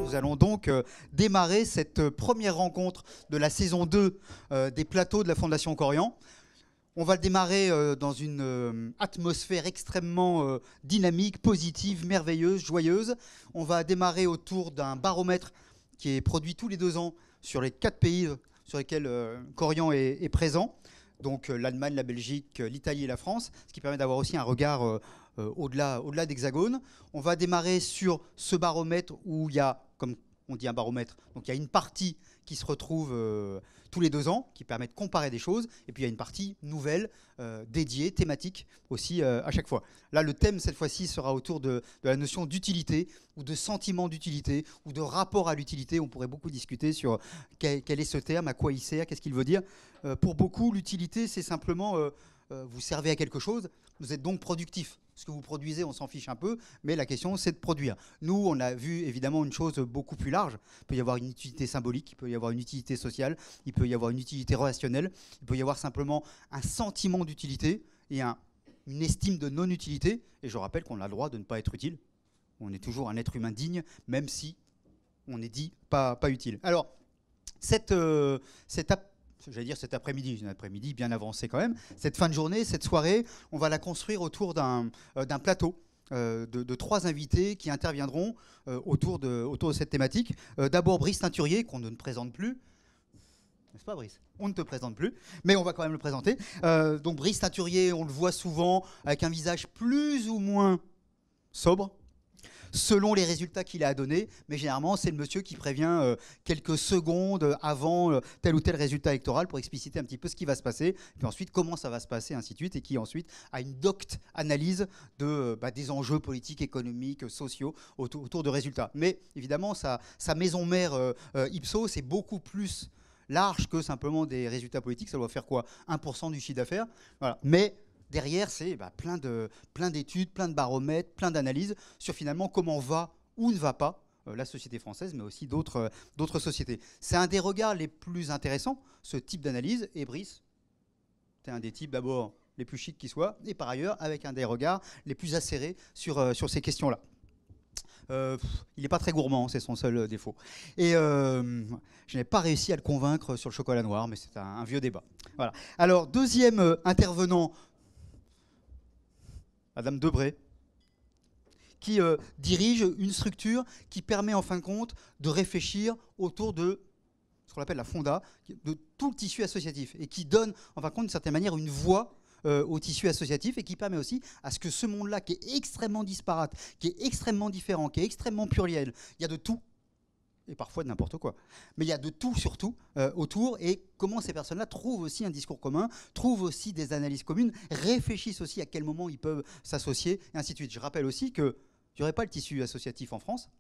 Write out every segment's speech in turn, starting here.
Nous allons donc démarrer cette première rencontre de la saison 2 des plateaux de la Fondation Corian. On va le démarrer dans une atmosphère extrêmement dynamique, positive, merveilleuse, joyeuse. On va démarrer autour d'un baromètre qui est produit tous les 2 ans sur les 4 pays sur lesquels Corian est présent. Donc l'Allemagne, la Belgique, l'Italie et la France, ce qui permet d'avoir aussi un regard au-delà d'Hexagone. On va démarrer sur ce baromètre où il y a, comme on dit un baromètre, donc il y a une partie qui se retrouve tous les 2 ans, qui permet de comparer des choses, et puis il y a une partie nouvelle, dédiée, thématique aussi à chaque fois. Là, le thème cette fois-ci sera autour de la notion d'utilité, ou de sentiment d'utilité, ou de rapport à l'utilité. On pourrait beaucoup discuter sur quel est ce terme, à quoi il sert, qu'est-ce qu'il veut dire. Pour beaucoup, l'utilité, c'est simplement vous servez à quelque chose, vous êtes donc productif. Ce que vous produisez, on s'en fiche un peu, mais la question, c'est de produire. Nous, on a vu évidemment une chose beaucoup plus large. Il peut y avoir une utilité symbolique, il peut y avoir une utilité sociale, il peut y avoir une utilité relationnelle, il peut y avoir simplement un sentiment d'utilité et une estime de non-utilité. Et je rappelle qu'on a le droit de ne pas être utile. On est toujours un être humain digne, même si on est dit pas utile. Alors, j'allais dire cet après-midi, un après-midi bien avancé quand même, cette fin de journée, cette soirée, on va la construire autour d'un plateau de 3 invités qui interviendront autour de cette thématique. D'abord Brice Teinturier, qu'on ne présente plus. N'est-ce pas, Brice? On ne te présente plus, mais on va quand même le présenter. Donc Brice Teinturier, on le voit souvent avec un visage plus ou moins sobre, selon les résultats qu'il a donnés, mais généralement c'est le monsieur qui prévient quelques secondes avant tel ou tel résultat électoral pour expliciter un petit peu ce qui va se passer, puis ensuite comment ça va se passer, ainsi de suite, et qui ensuite a une docte analyse des enjeux politiques, économiques, sociaux autour de résultats. Mais évidemment, sa maison mère Ipsos, c'est beaucoup plus large que simplement des résultats politiques. Ça doit faire quoi, 1% du chiffre d'affaires, voilà. Mais derrière, c'est plein d'études, plein de baromètres, plein d'analyses sur finalement comment va ou ne va pas la société française, mais aussi d'autres sociétés. C'est un des regards les plus intéressants, ce type d'analyse. Et Brice, tu es un des types d'abord les plus chics qui soient, et par ailleurs avec un des regards les plus acérés sur ces questions-là. Il n'est pas très gourmand, c'est son seul défaut. Et je n'ai pas réussi à le convaincre sur le chocolat noir, mais c'est un vieux débat. Voilà. Alors, deuxième intervenant, Madame Debré, qui dirige une structure qui permet en fin de compte de réfléchir autour de ce qu'on appelle la fonda, de tout le tissu associatif, et qui donne en fin de compte d'une certaine manière une voix au tissu associatif, et qui permet aussi à ce que ce monde-là, qui est extrêmement disparate, qui est extrêmement différent, qui est extrêmement pluriel, il y a de tout, et parfois de n'importe quoi. Mais il y a de tout surtout autour, et comment ces personnes-là trouvent aussi un discours commun, trouvent aussi des analyses communes, réfléchissent aussi à quel moment ils peuvent s'associer, et ainsi de suite. Je rappelle aussi qu'il n'y aurait pas le tissu associatif en France,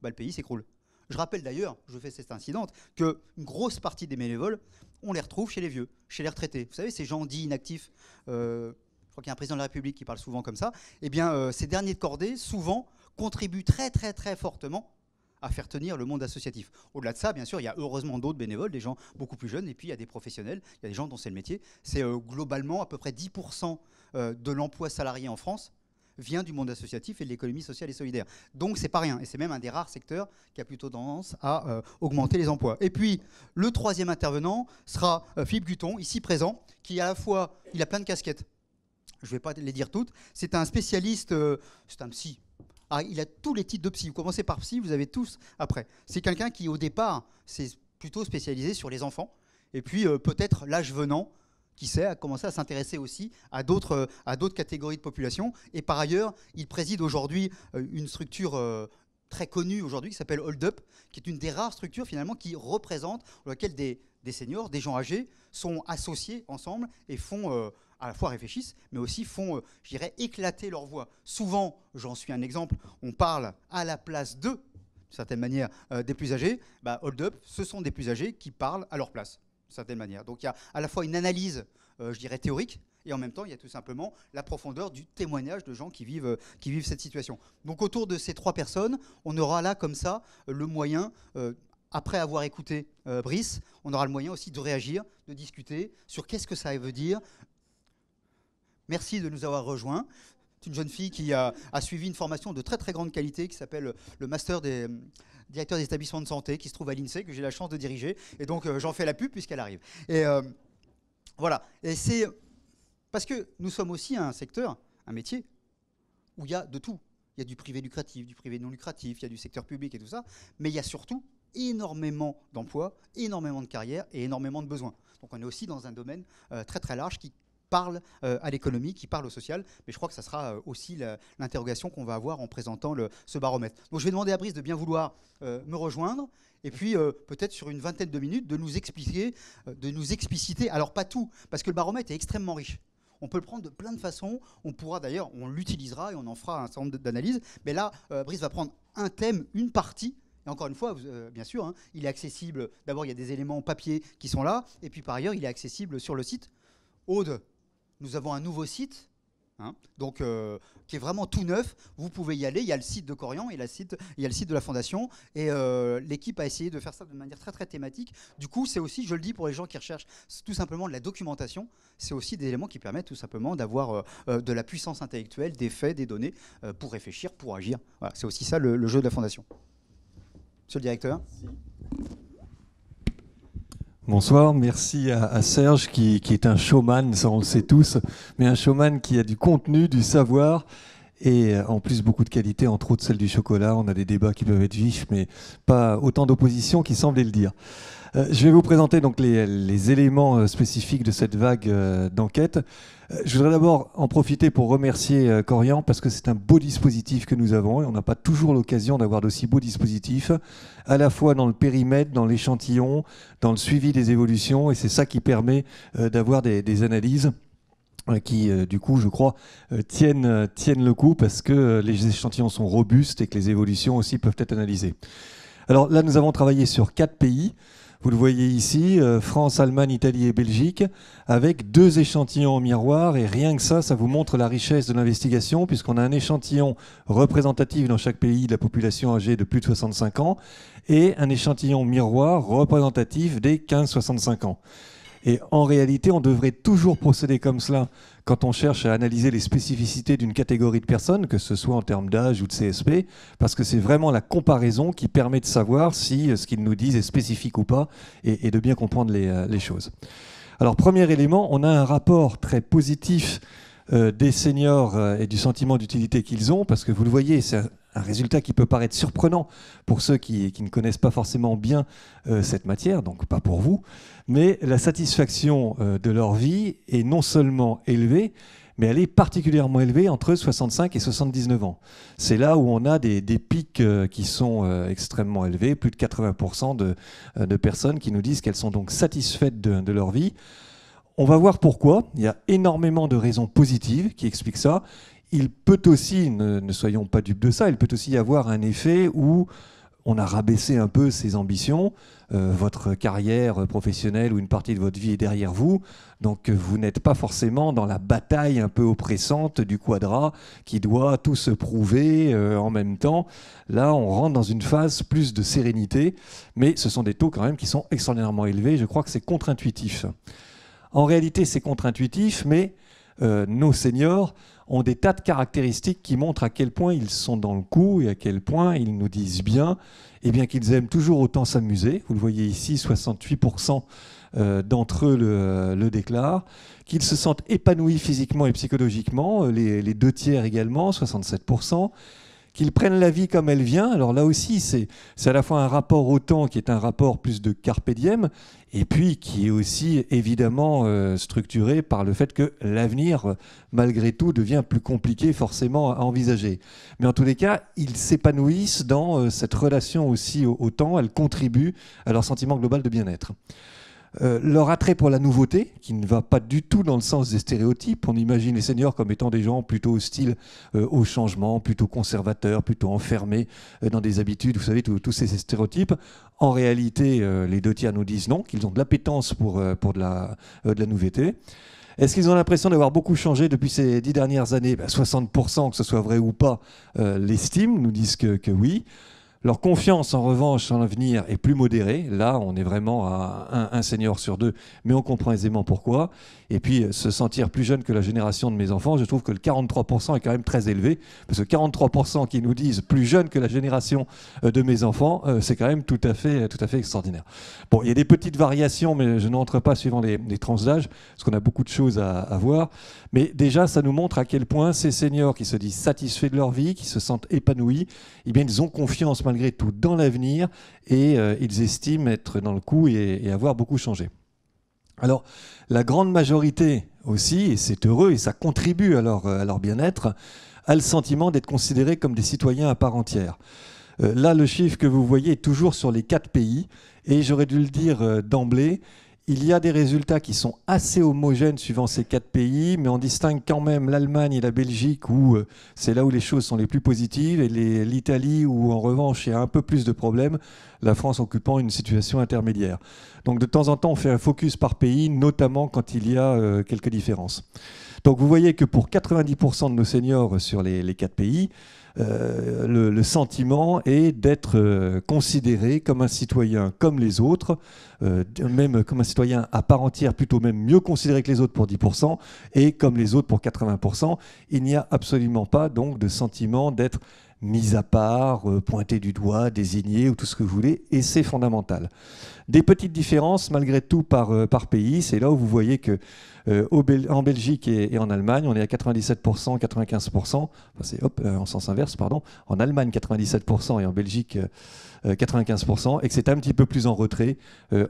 le pays s'écroule. Je rappelle d'ailleurs, je fais cette incidente, qu'une grosse partie des bénévoles, on les retrouve chez les vieux, chez les retraités. Vous savez, ces gens dits inactifs, je crois qu'il y a un président de la République qui parle souvent comme ça, eh bien ces derniers de cordée, souvent, contribuent très très très fortement à faire tenir le monde associatif. Au-delà de ça, bien sûr, il y a heureusement d'autres bénévoles, des gens beaucoup plus jeunes, et puis il y a des professionnels, il y a des gens dont c'est le métier. C'est globalement à peu près 10% de l'emploi salarié en France vient du monde associatif et de l'économie sociale et solidaire. Donc c'est pas rien, et c'est même un des rares secteurs qui a plutôt tendance à augmenter les emplois. Et puis le troisième intervenant sera Philippe Guton, ici présent, qui à la fois, il a plein de casquettes, je ne vais pas les dire toutes, c'est un spécialiste, c'est un psy. Ah, il a tous les titres de psy. Vous commencez par psy, vous avez tous après. C'est quelqu'un qui, au départ, s'est plutôt spécialisé sur les enfants. Et puis, peut-être, l'âge venant, qui sait, a commencé à s'intéresser aussi à d'autres catégories de population. Et par ailleurs, il préside aujourd'hui une structure très connue aujourd'hui qui s'appelle Hold Up, qui est une des rares structures finalement qui représente, dans laquelle des seniors, des gens âgés, sont associés ensemble et font... à la fois réfléchissent, mais aussi font, je dirais, éclater leur voix. Souvent, j'en suis un exemple, on parle à la place d'eux, d'une certaine manière, des plus âgés. Hold Up, ce sont des plus âgés qui parlent à leur place, d'une certaine manière. Donc il y a à la fois une analyse, je dirais, théorique, et en même temps, il y a tout simplement la profondeur du témoignage de gens qui vivent cette situation. Donc autour de ces 3 personnes, on aura là, comme ça, le moyen... après avoir écouté Brice, on aura le moyen aussi de réagir, de discuter sur qu'est-ce que ça veut dire. Merci de nous avoir rejoints. C'est une jeune fille qui a suivi une formation de très très grande qualité qui s'appelle le Master des directeurs des établissements de santé, qui se trouve à l'INSEE, que j'ai la chance de diriger. Et donc j'en fais la pub puisqu'elle arrive. Et voilà. Et c'est parce que nous sommes aussi un secteur, un métier, où il y a de tout. Il y a du privé lucratif, du privé non lucratif, il y a du secteur public et tout ça. Mais il y a surtout énormément d'emplois, énormément de carrières et énormément de besoins. Donc on est aussi dans un domaine très très large qui parle à l'économie, qui parle au social, mais je crois que ça sera aussi l'interrogation qu'on va avoir en présentant ce baromètre. Donc je vais demander à Brice de bien vouloir me rejoindre, et puis peut-être sur une vingtaine de minutes de nous expliquer, de nous expliciter, alors pas tout, parce que le baromètre est extrêmement riche. On peut le prendre de plein de façons, on pourra d'ailleurs, on l'utilisera et on en fera un certain nombre d'analyses, mais là, Brice va prendre un thème, une partie. Et encore une fois, bien sûr, hein, il est accessible. D'abord, il y a des éléments papier qui sont là. Et puis, par ailleurs, il est accessible sur le site. Aude, nous avons un nouveau site, hein, donc, qui est vraiment tout neuf. Vous pouvez y aller. Il y a le site de Corian et il y a le site de la Fondation. Et l'équipe a essayé de faire ça de manière très, très thématique. Du coup, c'est aussi, je le dis pour les gens qui recherchent tout simplement de la documentation, c'est aussi des éléments qui permettent tout simplement d'avoir de la puissance intellectuelle, des faits, des données, pour réfléchir, pour agir. Voilà, c'est aussi ça le jeu de la Fondation. Monsieur le directeur. Bonsoir, merci à Serge qui est un showman, ça on le sait tous, mais un showman qui a du contenu, du savoir et en plus beaucoup de qualité, entre autres celle du chocolat. On a des débats qui peuvent être vifs, mais pas autant d'opposition qui semblait le dire. Je vais vous présenter donc les éléments spécifiques de cette vague d'enquête. Je voudrais d'abord en profiter pour remercier Corian parce que c'est un beau dispositif que nous avons et on n'a pas toujours l'occasion d'avoir d'aussi beaux dispositifs, à la fois dans le périmètre, dans l'échantillon, dans le suivi des évolutions, et c'est ça qui permet d'avoir des analyses qui, du coup, je crois, tiennent le coup parce que les échantillons sont robustes et que les évolutions aussi peuvent être analysées. Alors là, nous avons travaillé sur 4 pays. Vous le voyez ici, France, Allemagne, Italie et Belgique, avec 2 échantillons en miroir. Et rien que ça vous montre la richesse de l'investigation, puisqu'on a un échantillon représentatif dans chaque pays de la population âgée de plus de 65 ans et un échantillon miroir représentatif des 15-65 ans. Et en réalité, on devrait toujours procéder comme cela quand on cherche à analyser les spécificités d'une catégorie de personnes, que ce soit en termes d'âge ou de CSP, parce que c'est vraiment la comparaison qui permet de savoir si ce qu'ils nous disent est spécifique ou pas, et de bien comprendre les choses. Alors, premier élément, on a un rapport très positif des seniors et du sentiment d'utilité qu'ils ont, parce que vous le voyez, c'est un résultat qui peut paraître surprenant pour ceux qui ne connaissent pas forcément bien cette matière, donc pas pour vous, mais la satisfaction de leur vie est non seulement élevée, mais elle est particulièrement élevée entre 65 et 79 ans. C'est là où on a des pics qui sont extrêmement élevés, plus de 80% de personnes qui nous disent qu'elles sont donc satisfaites de leur vie. On va voir pourquoi. Il y a énormément de raisons positives qui expliquent ça. Il peut aussi, ne soyons pas dupes de ça, il peut aussi y avoir un effet où on a rabaissé un peu ses ambitions. Votre carrière professionnelle ou une partie de votre vie est derrière vous. Donc vous n'êtes pas forcément dans la bataille un peu oppressante du quadrat qui doit tout se prouver en même temps. Là, on rentre dans une phase plus de sérénité. Mais ce sont des taux quand même qui sont extraordinairement élevés. Je crois que c'est contre-intuitif. En réalité, c'est contre-intuitif, mais nos seniors ont des tas de caractéristiques qui montrent à quel point ils sont dans le coup et à quel point ils nous disent bien, et bien qu'ils aiment toujours autant s'amuser. Vous le voyez ici, 68% d'entre eux le déclarent, qu'ils se sentent épanouis physiquement et psychologiquement, les 2 tiers également, 67%. Qu'ils prennent la vie comme elle vient. Alors là aussi, c'est à la fois un rapport au temps qui est un rapport plus de carpe diem, et puis qui est aussi évidemment structuré par le fait que l'avenir, malgré tout, devient plus compliqué forcément à envisager. Mais en tous les cas, ils s'épanouissent dans cette relation aussi au temps. Elle contribue à leur sentiment global de bien-être. Leur attrait pour la nouveauté, qui ne va pas du tout dans le sens des stéréotypes. On imagine les seniors comme étant des gens plutôt hostiles au changement, plutôt conservateurs, plutôt enfermés dans des habitudes, vous savez, tous ces stéréotypes. En réalité, les 2 tiers nous disent non, qu'ils ont de l'appétence pour de la nouveauté. Est-ce qu'ils ont l'impression d'avoir beaucoup changé depuis ces 10 dernières années ? 60%, que ce soit vrai ou pas, l'estiment, nous disent que oui. Leur confiance, en revanche, en l'avenir est plus modérée. Là, on est vraiment à un senior sur 2, mais on comprend aisément pourquoi. Et puis, se sentir plus jeune que la génération de mes enfants, je trouve que le 43% est quand même très élevé, parce que 43% qui nous disent plus jeune que la génération de mes enfants, c'est quand même tout à fait extraordinaire. Bon, il y a des petites variations, mais je n'entre pas suivant les tranches d'âge, parce qu'on a beaucoup de choses à voir. Mais déjà, ça nous montre à quel point ces seniors qui se disent satisfaits de leur vie, qui se sentent épanouis, eh bien, ils ont confiance malgré tout dans l'avenir et ils estiment être dans le coup et avoir beaucoup changé. Alors, la grande majorité aussi, et c'est heureux et ça contribue à leur bien-être, a le sentiment d'être considérés comme des citoyens à part entière. Là, le chiffre que vous voyez est toujours sur les 4 pays et j'aurais dû le dire d'emblée, il y a des résultats qui sont assez homogènes suivant ces 4 pays, mais on distingue quand même l'Allemagne et la Belgique où c'est là où les choses sont les plus positives, et l'Italie où en revanche il y a un peu plus de problèmes, la France occupant une situation intermédiaire. Donc de temps en temps on fait un focus par pays, notamment quand il y a quelques différences. Donc vous voyez que pour 90% de nos seniors sur les 4 pays, le sentiment est d'être considéré comme un citoyen comme les autres, même comme un citoyen à part entière, plutôt même mieux considéré que les autres pour 10%, et comme les autres pour 80%. Il n'y a absolument pas donc de sentiment d'être mis à part, pointé du doigt, désigné ou tout ce que vous voulez, et c'est fondamental. Des petites différences malgré tout par pays, c'est là où vous voyez que en Belgique et en Allemagne, on est à 97%, 95%, enfin c'est en sens inverse, pardon, en Allemagne 97% et en Belgique 95%, et que c'est un petit peu plus en retrait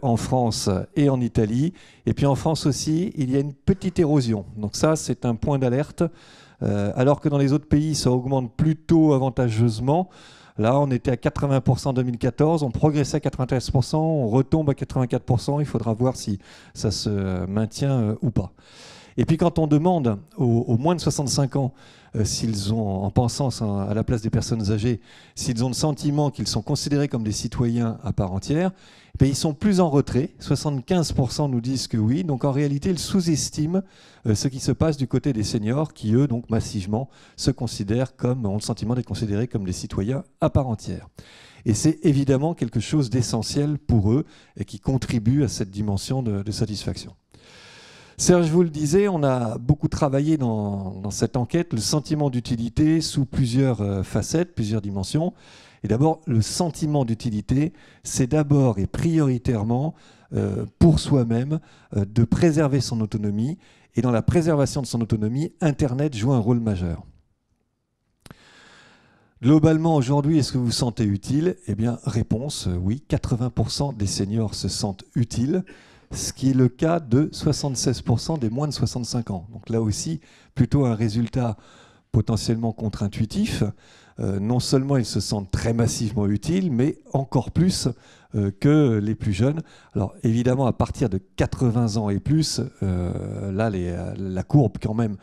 en France et en Italie. Et puis en France aussi, il y a une petite érosion. Donc ça, c'est un point d'alerte. Alors que dans les autres pays, ça augmente plutôt avantageusement. Là, on était à 80% en 2014, on progressait à 93%, on retombe à 84%. Il faudra voir si ça se maintient ou pas. Et puis quand on demande aux moins de 65 ans, s'ils ont, en pensant à la place des personnes âgées, s'ils ont le sentiment qu'ils sont considérés comme des citoyens à part entière, eh ils sont plus en retrait. 75% nous disent que oui. Donc en réalité, ils sous-estiment ce qui se passe du côté des seniors qui, eux, donc massivement, ont le sentiment d'être considérés comme des citoyens à part entière. Et c'est évidemment quelque chose d'essentiel pour eux et qui contribue à cette dimension de satisfaction. Serge vous le disait, on a beaucoup travaillé dans cette enquête, le sentiment d'utilité sous plusieurs facettes, plusieurs dimensions. Et d'abord, le sentiment d'utilité, c'est d'abord et prioritairement pour soi-même de préserver son autonomie. Et dans la préservation de son autonomie, Internet joue un rôle majeur. Globalement, aujourd'hui, est-ce que vous vous sentez utile? Eh bien, réponse, oui, 80% des seniors se sentent utiles, ce qui est le cas de 76% des moins de 65 ans. Donc là aussi, plutôt un résultat potentiellement contre-intuitif. Non seulement ils se sentent très massivement utiles, mais encore plus que les plus jeunes. Alors évidemment, à partir de 80 ans et plus, là, la courbe quand même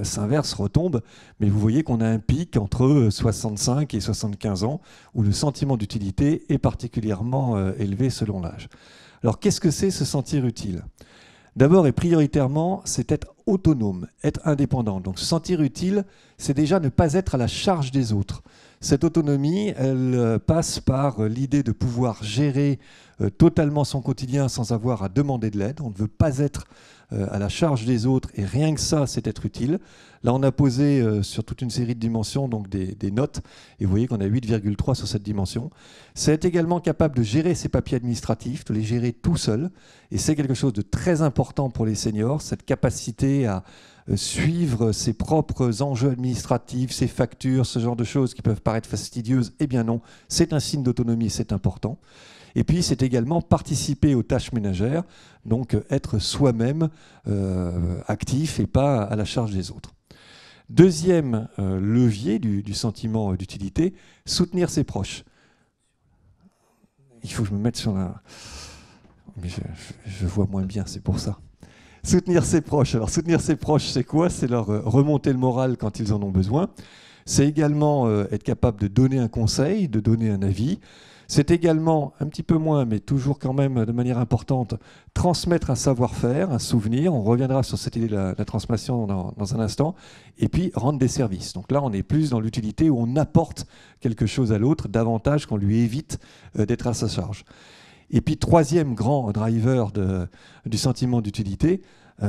s'inverse, retombe, mais vous voyez qu'on a un pic entre 65 et 75 ans, où le sentiment d'utilité est particulièrement élevé selon l'âge. Alors qu'est-ce que c'est se sentir utile? D'abord et prioritairement, c'est être autonome, être indépendant. Donc se sentir utile, c'est déjà ne pas être à la charge des autres. Cette autonomie, elle passe par l'idée de pouvoir gérer totalement son quotidien sans avoir à demander de l'aide. On ne veut pas être à la charge des autres et rien que ça, c'est être utile. Là, on a posé sur toute une série de dimensions donc des notes et vous voyez qu'on a 8,3 sur cette dimension. C'est être également capable de gérer ses papiers administratifs, de les gérer tout seul et c'est quelque chose de très important pour les seniors, cette capacité à suivre ses propres enjeux administratifs, ses factures, ce genre de choses qui peuvent paraître fastidieuses. Eh bien non, c'est un signe d'autonomie, c'est important. Et puis, c'est également participer aux tâches ménagères, donc être soi-même actif et pas à la charge des autres. Deuxième levier du sentiment d'utilité, soutenir ses proches. Il faut que je me mette sur la... Mais je vois moins bien, c'est pour ça. Soutenir ses proches. Alors, soutenir ses proches, c'est quoi? C'est leur remonter le moral quand ils en ont besoin. C'est également être capable de donner un conseil, de donner un avis. C'est également, un petit peu moins, mais toujours quand même de manière importante, transmettre un savoir-faire, un souvenir. On reviendra sur cette idée de la transmission dans un instant. Et puis, rendre des services. Donc là, on est plus dans l'utilité où on apporte quelque chose à l'autre, davantage qu'on lui évite d'être à sa charge. Et puis, troisième grand driver du sentiment d'utilité,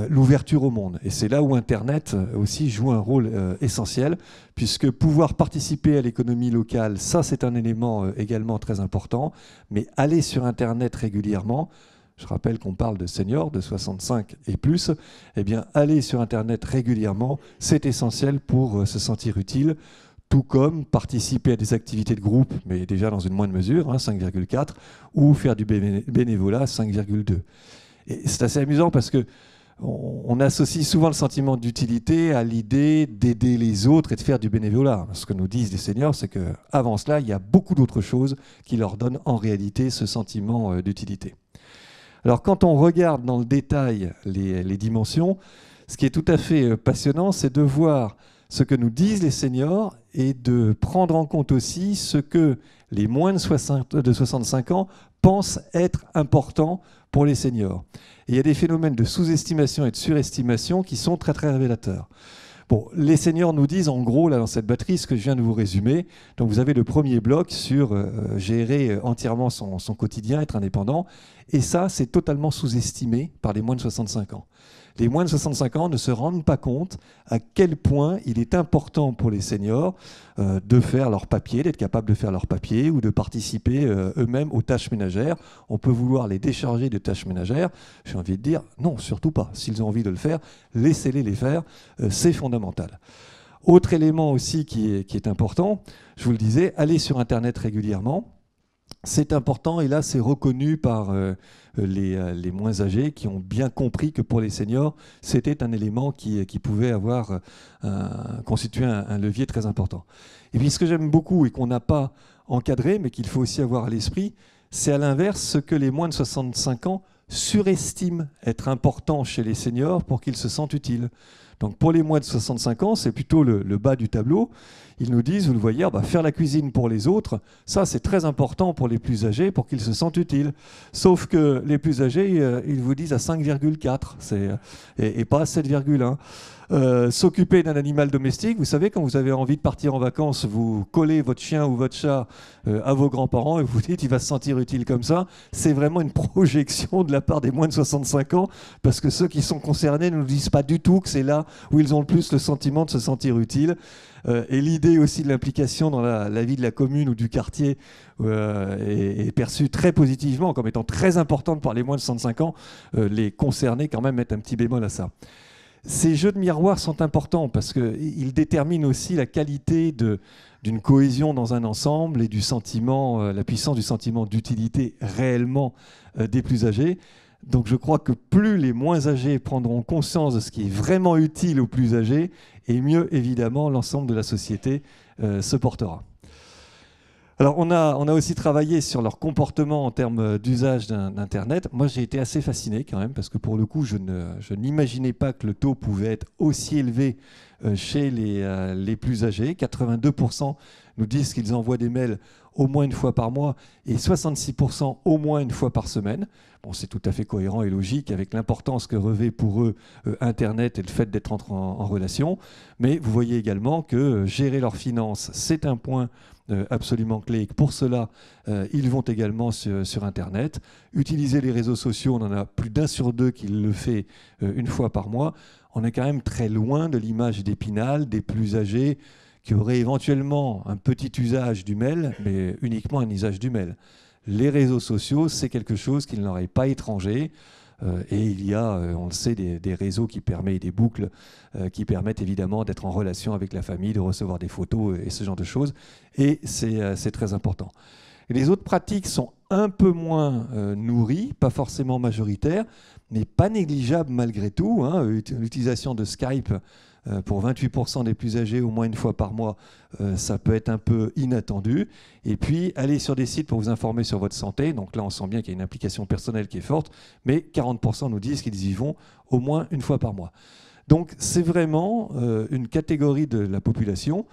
l'ouverture au monde. Et c'est là où Internet aussi joue un rôle essentiel, puisque pouvoir participer à l'économie locale, ça c'est un élément également très important, mais aller sur Internet régulièrement, je rappelle qu'on parle de seniors de 65 et plus, eh bien aller sur Internet régulièrement, c'est essentiel pour se sentir utile, tout comme participer à des activités de groupe, mais déjà dans une moindre mesure, hein, 5,4, ou faire du bénévolat, 5,2. Et c'est assez amusant parce que on associe souvent le sentiment d'utilité à l'idée d'aider les autres et de faire du bénévolat. Ce que nous disent les seniors, c'est qu'avant cela, il y a beaucoup d'autres choses qui leur donnent en réalité ce sentiment d'utilité. Alors quand on regarde dans le détail les dimensions, ce qui est tout à fait passionnant, c'est de voir ce que nous disent les seniors et de prendre en compte aussi ce que les moins de 65 ans pensent être important pour les seniors. Et il y a des phénomènes de sous-estimation et de surestimation qui sont très très révélateurs. Bon, les seniors nous disent en gros, là dans cette batterie, ce que je viens de vous résumer. Donc vous avez le premier bloc sur gérer entièrement son quotidien, être indépendant. Et ça, c'est totalement sous-estimé par les moins de 65 ans. Les moins de 65 ans ne se rendent pas compte à quel point il est important pour les seniors de faire leur papier, d'être capable de faire leur papier ou de participer eux-mêmes aux tâches ménagères. On peut vouloir les décharger de tâches ménagères. J'ai envie de dire non, surtout pas. S'ils ont envie de le faire, laissez-les les faire. C'est fondamental. Autre élément aussi qui est important, je vous le disais, aller sur Internet régulièrement. C'est important et là c'est reconnu par les moins âgés qui ont bien compris que pour les seniors c'était un élément qui pouvait constituer un levier très important. Et puis ce que j'aime beaucoup et qu'on n'a pas encadré mais qu'il faut aussi avoir à l'esprit, c'est à l'inverse ce que les moins de 65 ans surestiment être important chez les seniors pour qu'ils se sentent utiles. Donc pour les moins de 65 ans, c'est plutôt le bas du tableau. Ils nous disent, vous le voyez, faire la cuisine pour les autres, ça c'est très important pour les plus âgés pour qu'ils se sentent utiles. Sauf que les plus âgés, ils vous disent à 5,4 et pas à 7,1. S'occuper d'un animal domestique, vous savez, quand vous avez envie de partir en vacances, vous collez votre chien ou votre chat à vos grands-parents et vous dites il va se sentir utile comme ça. C'est vraiment une projection de la part des moins de 65 ans parce que ceux qui sont concernés ne nous disent pas du tout que c'est là où ils ont le plus le sentiment de se sentir utile. Et l'idée aussi de l'implication dans la vie de la commune ou du quartier est perçue très positivement comme étant très importante par les moins de 65 ans. Les concernés quand même mettent un petit bémol à ça. Ces jeux de miroir sont importants parce qu'ils déterminent aussi la qualité d'une cohésion dans un ensemble et du sentiment, la puissance du sentiment d'utilité réellement des plus âgés. Donc je crois que plus les moins âgés prendront conscience de ce qui est vraiment utile aux plus âgés, et mieux évidemment l'ensemble de la société se portera. Alors on a aussi travaillé sur leur comportement en termes d'usage d'Internet. Moi j'ai été assez fasciné quand même parce que pour le coup je n'imaginais pas que le taux pouvait être aussi élevé chez les plus âgés. 82% nous disent qu'ils envoient des mails au moins une fois par mois et 66% au moins une fois par semaine. Bon, c'est tout à fait cohérent et logique avec l'importance que revêt pour eux Internet et le fait d'être en relation. Mais vous voyez également que gérer leurs finances, c'est un point absolument clé et que pour cela, ils vont également sur Internet. Utiliser les réseaux sociaux, on en a plus d'1 sur 2 qui le fait une fois par mois. On est quand même très loin de l'image d'Épinal, des plus âgés, qui auraient éventuellement un petit usage du mail, mais uniquement un usage du mail. Les réseaux sociaux, c'est quelque chose qui ne leur est pas étranger. Et il y a, on le sait, des réseaux qui permettent, des boucles qui permettent évidemment d'être en relation avec la famille, de recevoir des photos et ce genre de choses. Et c'est très important. Et les autres pratiques sont un peu moins nourries, pas forcément majoritaires, mais pas négligeables malgré tout. Hein. L'utilisation de Skype pour 28% des plus âgés au moins une fois par mois, ça peut être un peu inattendu. Et puis, aller sur des sites pour vous informer sur votre santé. Donc là, on sent bien qu'il y a une implication personnelle qui est forte, mais 40% nous disent qu'ils y vont au moins une fois par mois. Donc c'est vraiment une catégorie de la population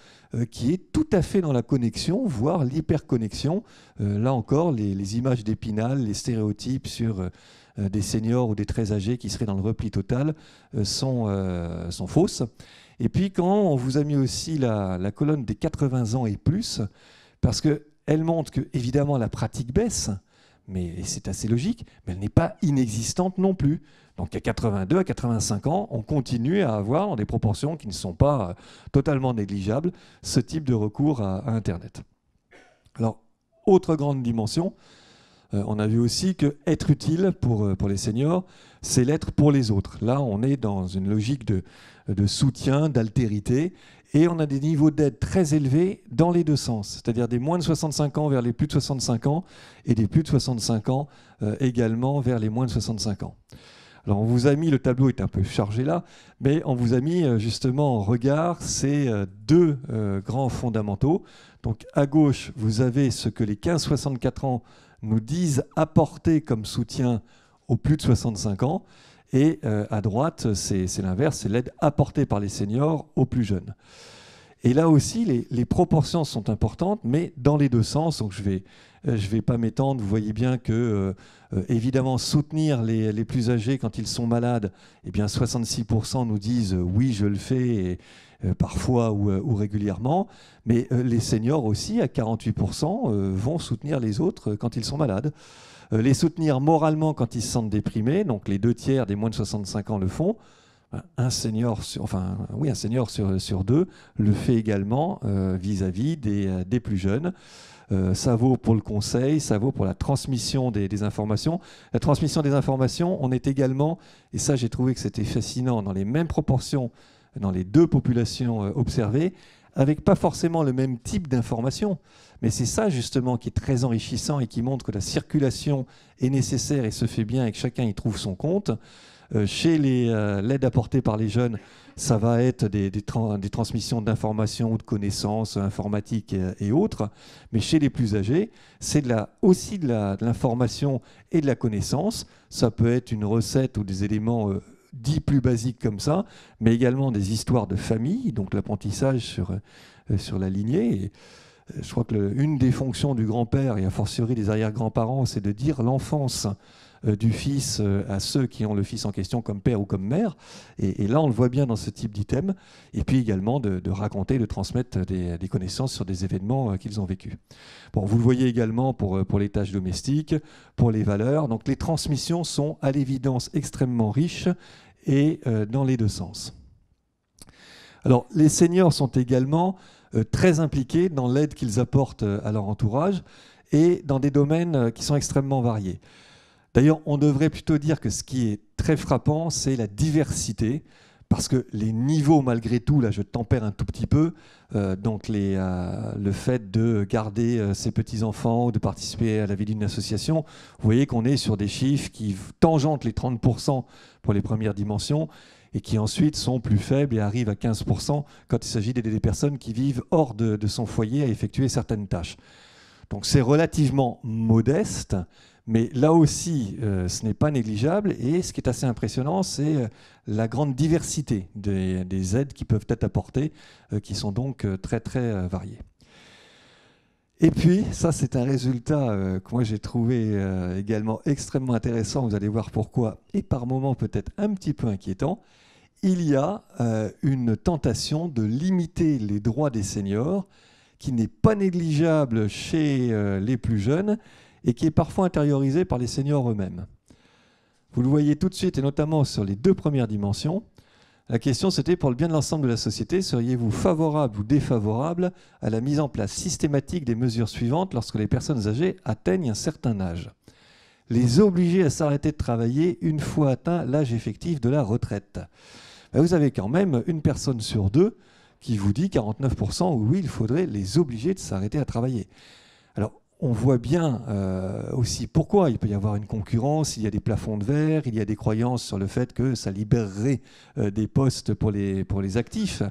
qui est tout à fait dans la connexion, voire l'hyperconnexion. Là encore, les images d'Épinal, les stéréotypes sur des seniors ou des très âgés qui seraient dans le repli total sont fausses. Et puis quand on vous a mis aussi la colonne des 80 ans et plus, parce qu'elle montre que évidemment la pratique baisse, mais c'est assez logique, mais elle n'est pas inexistante non plus. Donc à 82, à 85 ans, on continue à avoir, dans des proportions qui ne sont pas totalement négligeables, ce type de recours à Internet. Alors, autre grande dimension, on a vu aussi que être utile pour les seniors, c'est l'être pour les autres. Là, on est dans une logique de soutien, d'altérité, et on a des niveaux d'aide très élevés dans les deux sens, c'est-à-dire des moins de 65 ans vers les plus de 65 ans, et des plus de 65 ans également vers les moins de 65 ans. Alors on vous a mis, le tableau est un peu chargé là, mais on vous a mis justement en regard ces deux grands fondamentaux. Donc à gauche, vous avez ce que les 15-64 ans nous disent apporter comme soutien aux plus de 65 ans, et à droite, c'est l'inverse, c'est l'aide apportée par les seniors aux plus jeunes. Et là aussi, les proportions sont importantes, mais dans les deux sens. Donc je vais pas m'étendre. Vous voyez bien que, évidemment, soutenir les plus âgés quand ils sont malades, eh bien 66% nous disent oui, je le fais, et, parfois ou régulièrement. Mais les seniors aussi, à 48%, vont soutenir les autres quand ils sont malades. Les soutenir moralement quand ils se sentent déprimés, donc les 2/3 des moins de 65 ans le font. Un senior sur deux le fait également vis-à-vis des plus jeunes. Ça vaut pour le conseil, ça vaut pour la transmission des informations. La transmission des informations, on est également, et ça j'ai trouvé que c'était fascinant, dans les mêmes proportions dans les deux populations observées, avec pas forcément le même type d'information. Mais c'est ça justement qui est très enrichissant et qui montre que la circulation est nécessaire et se fait bien et que chacun y trouve son compte. Chez l'aide apportée par les jeunes, ça va être des transmissions d'informations ou de connaissances informatiques et autres. Mais chez les plus âgés, c'est aussi de l'information et de la connaissance. Ça peut être une recette ou des éléments dits plus basiques comme ça, mais également des histoires de famille, donc l'apprentissage sur la lignée. Et je crois que une des fonctions du grand-père, et a fortiori des arrière-grands-parents, c'est de dire l'enfance du fils à ceux qui ont le fils en question comme père ou comme mère. Et là, on le voit bien dans ce type d'item. Et puis également de raconter, de transmettre des connaissances sur des événements qu'ils ont vécus. Bon, vous le voyez également pour les tâches domestiques, pour les valeurs. Donc les transmissions sont à l'évidence extrêmement riches et dans les deux sens. Alors, les seniors sont également très impliqués dans l'aide qu'ils apportent à leur entourage et dans des domaines qui sont extrêmement variés. D'ailleurs, on devrait plutôt dire que ce qui est très frappant, c'est la diversité, parce que les niveaux, malgré tout, là je tempère un tout petit peu, donc le fait de garder ses petits-enfants ou de participer à la vie d'une association, vous voyez qu'on est sur des chiffres qui tangentent les 30% pour les premières dimensions, et qui ensuite sont plus faibles et arrivent à 15% quand il s'agit d'aider des personnes qui vivent hors de son foyer à effectuer certaines tâches. Donc c'est relativement modeste, mais là aussi, ce n'est pas négligeable. Et ce qui est assez impressionnant, c'est la grande diversité des aides qui peuvent être apportées, qui sont donc très, très variées. Et puis, ça, c'est un résultat que moi j'ai trouvé également extrêmement intéressant. Vous allez voir pourquoi, et par moments peut-être un petit peu inquiétant. Il y a une tentation de limiter les droits des seniors, qui n'est pas négligeable chez les plus jeunes, et qui est parfois intériorisé par les seniors eux-mêmes. Vous le voyez tout de suite, et notamment sur les deux premières dimensions. La question, c'était pour le bien de l'ensemble de la société, seriez-vous favorable ou défavorable à la mise en place systématique des mesures suivantes lorsque les personnes âgées atteignent un certain âge? Les obliger à s'arrêter de travailler une fois atteint l'âge effectif de la retraite. Vous avez quand même une personne sur deux qui vous dit 49%, oui, il faudrait les obliger de s'arrêter à travailler. Alors, on voit bien aussi pourquoi il peut y avoir une concurrence, il y a des plafonds de verre, il y a des croyances sur le fait que ça libérerait des postes pour les actifs.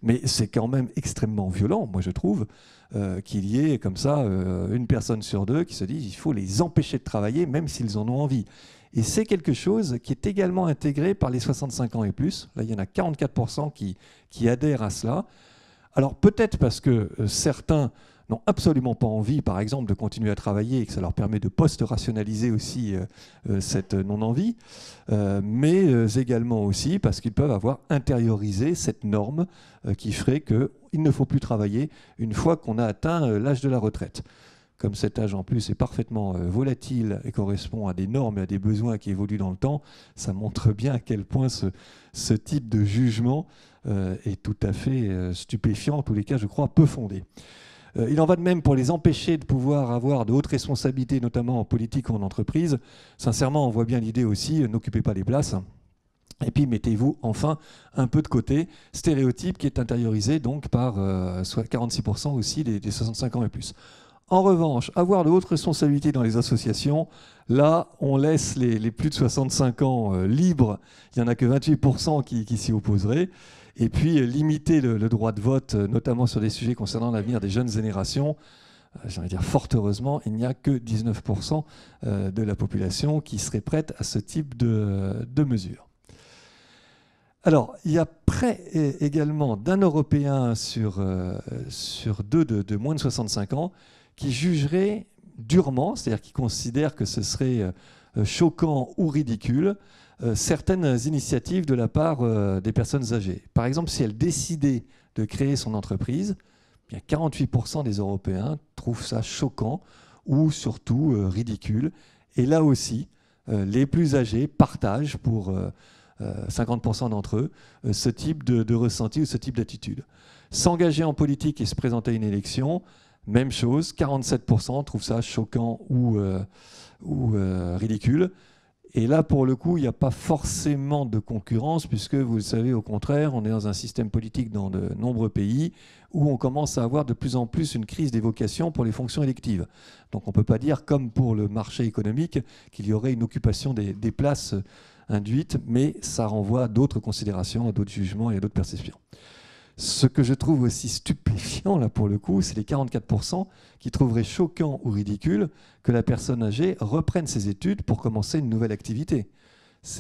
Mais c'est quand même extrêmement violent, moi je trouve, qu'il y ait comme ça une personne sur deux qui se dit qu'il faut les empêcher de travailler même s'ils en ont envie. Et c'est quelque chose qui est également intégré par les 65 ans et plus. Là, il y en a 44% qui adhèrent à cela. Alors peut-être parce que certains n'ont absolument pas envie, par exemple, de continuer à travailler et que ça leur permet de post-rationaliser aussi cette non-envie, mais également aussi parce qu'ils peuvent avoir intériorisé cette norme qui ferait qu'il ne faut plus travailler une fois qu'on a atteint l'âge de la retraite. Comme cet âge en plus est parfaitement volatile et correspond à des normes et à des besoins qui évoluent dans le temps, ça montre bien à quel point ce type de jugement est tout à fait stupéfiant, en tous les cas, je crois, peu fondé. Il en va de même pour les empêcher de pouvoir avoir de hautes responsabilités, notamment en politique ou en entreprise. Sincèrement, on voit bien l'idée aussi, n'occupez pas les places. Et puis mettez-vous enfin un peu de côté, stéréotype qui est intériorisé donc par soit 46% aussi des 65 ans et plus. En revanche, avoir de hautes responsabilités dans les associations, là, on laisse les plus de 65 ans libres. Il n'y en a que 28% qui s'y opposeraient. Et puis, limiter le droit de vote, notamment sur des sujets concernant l'avenir des jeunes générations. J'ai envie de dire, fort heureusement, il n'y a que 19% de la population qui serait prête à ce type de mesures. Alors, il y a près également d'un Européen sur deux de moins de 65 ans qui jugerait durement, c'est-à-dire qui considère que ce serait choquant ou ridicule, certaines initiatives de la part des personnes âgées. Par exemple, si elle décidait de créer son entreprise, bien 48% des Européens trouvent ça choquant ou surtout ridicule. Et là aussi, les plus âgés partagent pour 50% d'entre eux ce type de ressenti ou ce type d'attitude. S'engager en politique et se présenter à une élection, même chose, 47% trouvent ça choquant ou ridicule. Et là, pour le coup, il n'y a pas forcément de concurrence, puisque, vous le savez, au contraire, on est dans un système politique dans de nombreux pays où on commence à avoir de plus en plus une crise des vocations pour les fonctions électives. Donc on ne peut pas dire, comme pour le marché économique, qu'il y aurait une occupation des places induites, mais ça renvoie à d'autres considérations, à d'autres jugements et à d'autres perceptions. Ce que je trouve aussi stupéfiant, là, pour le coup, c'est les 44% qui trouveraient choquant ou ridicule que la personne âgée reprenne ses études pour commencer une nouvelle activité.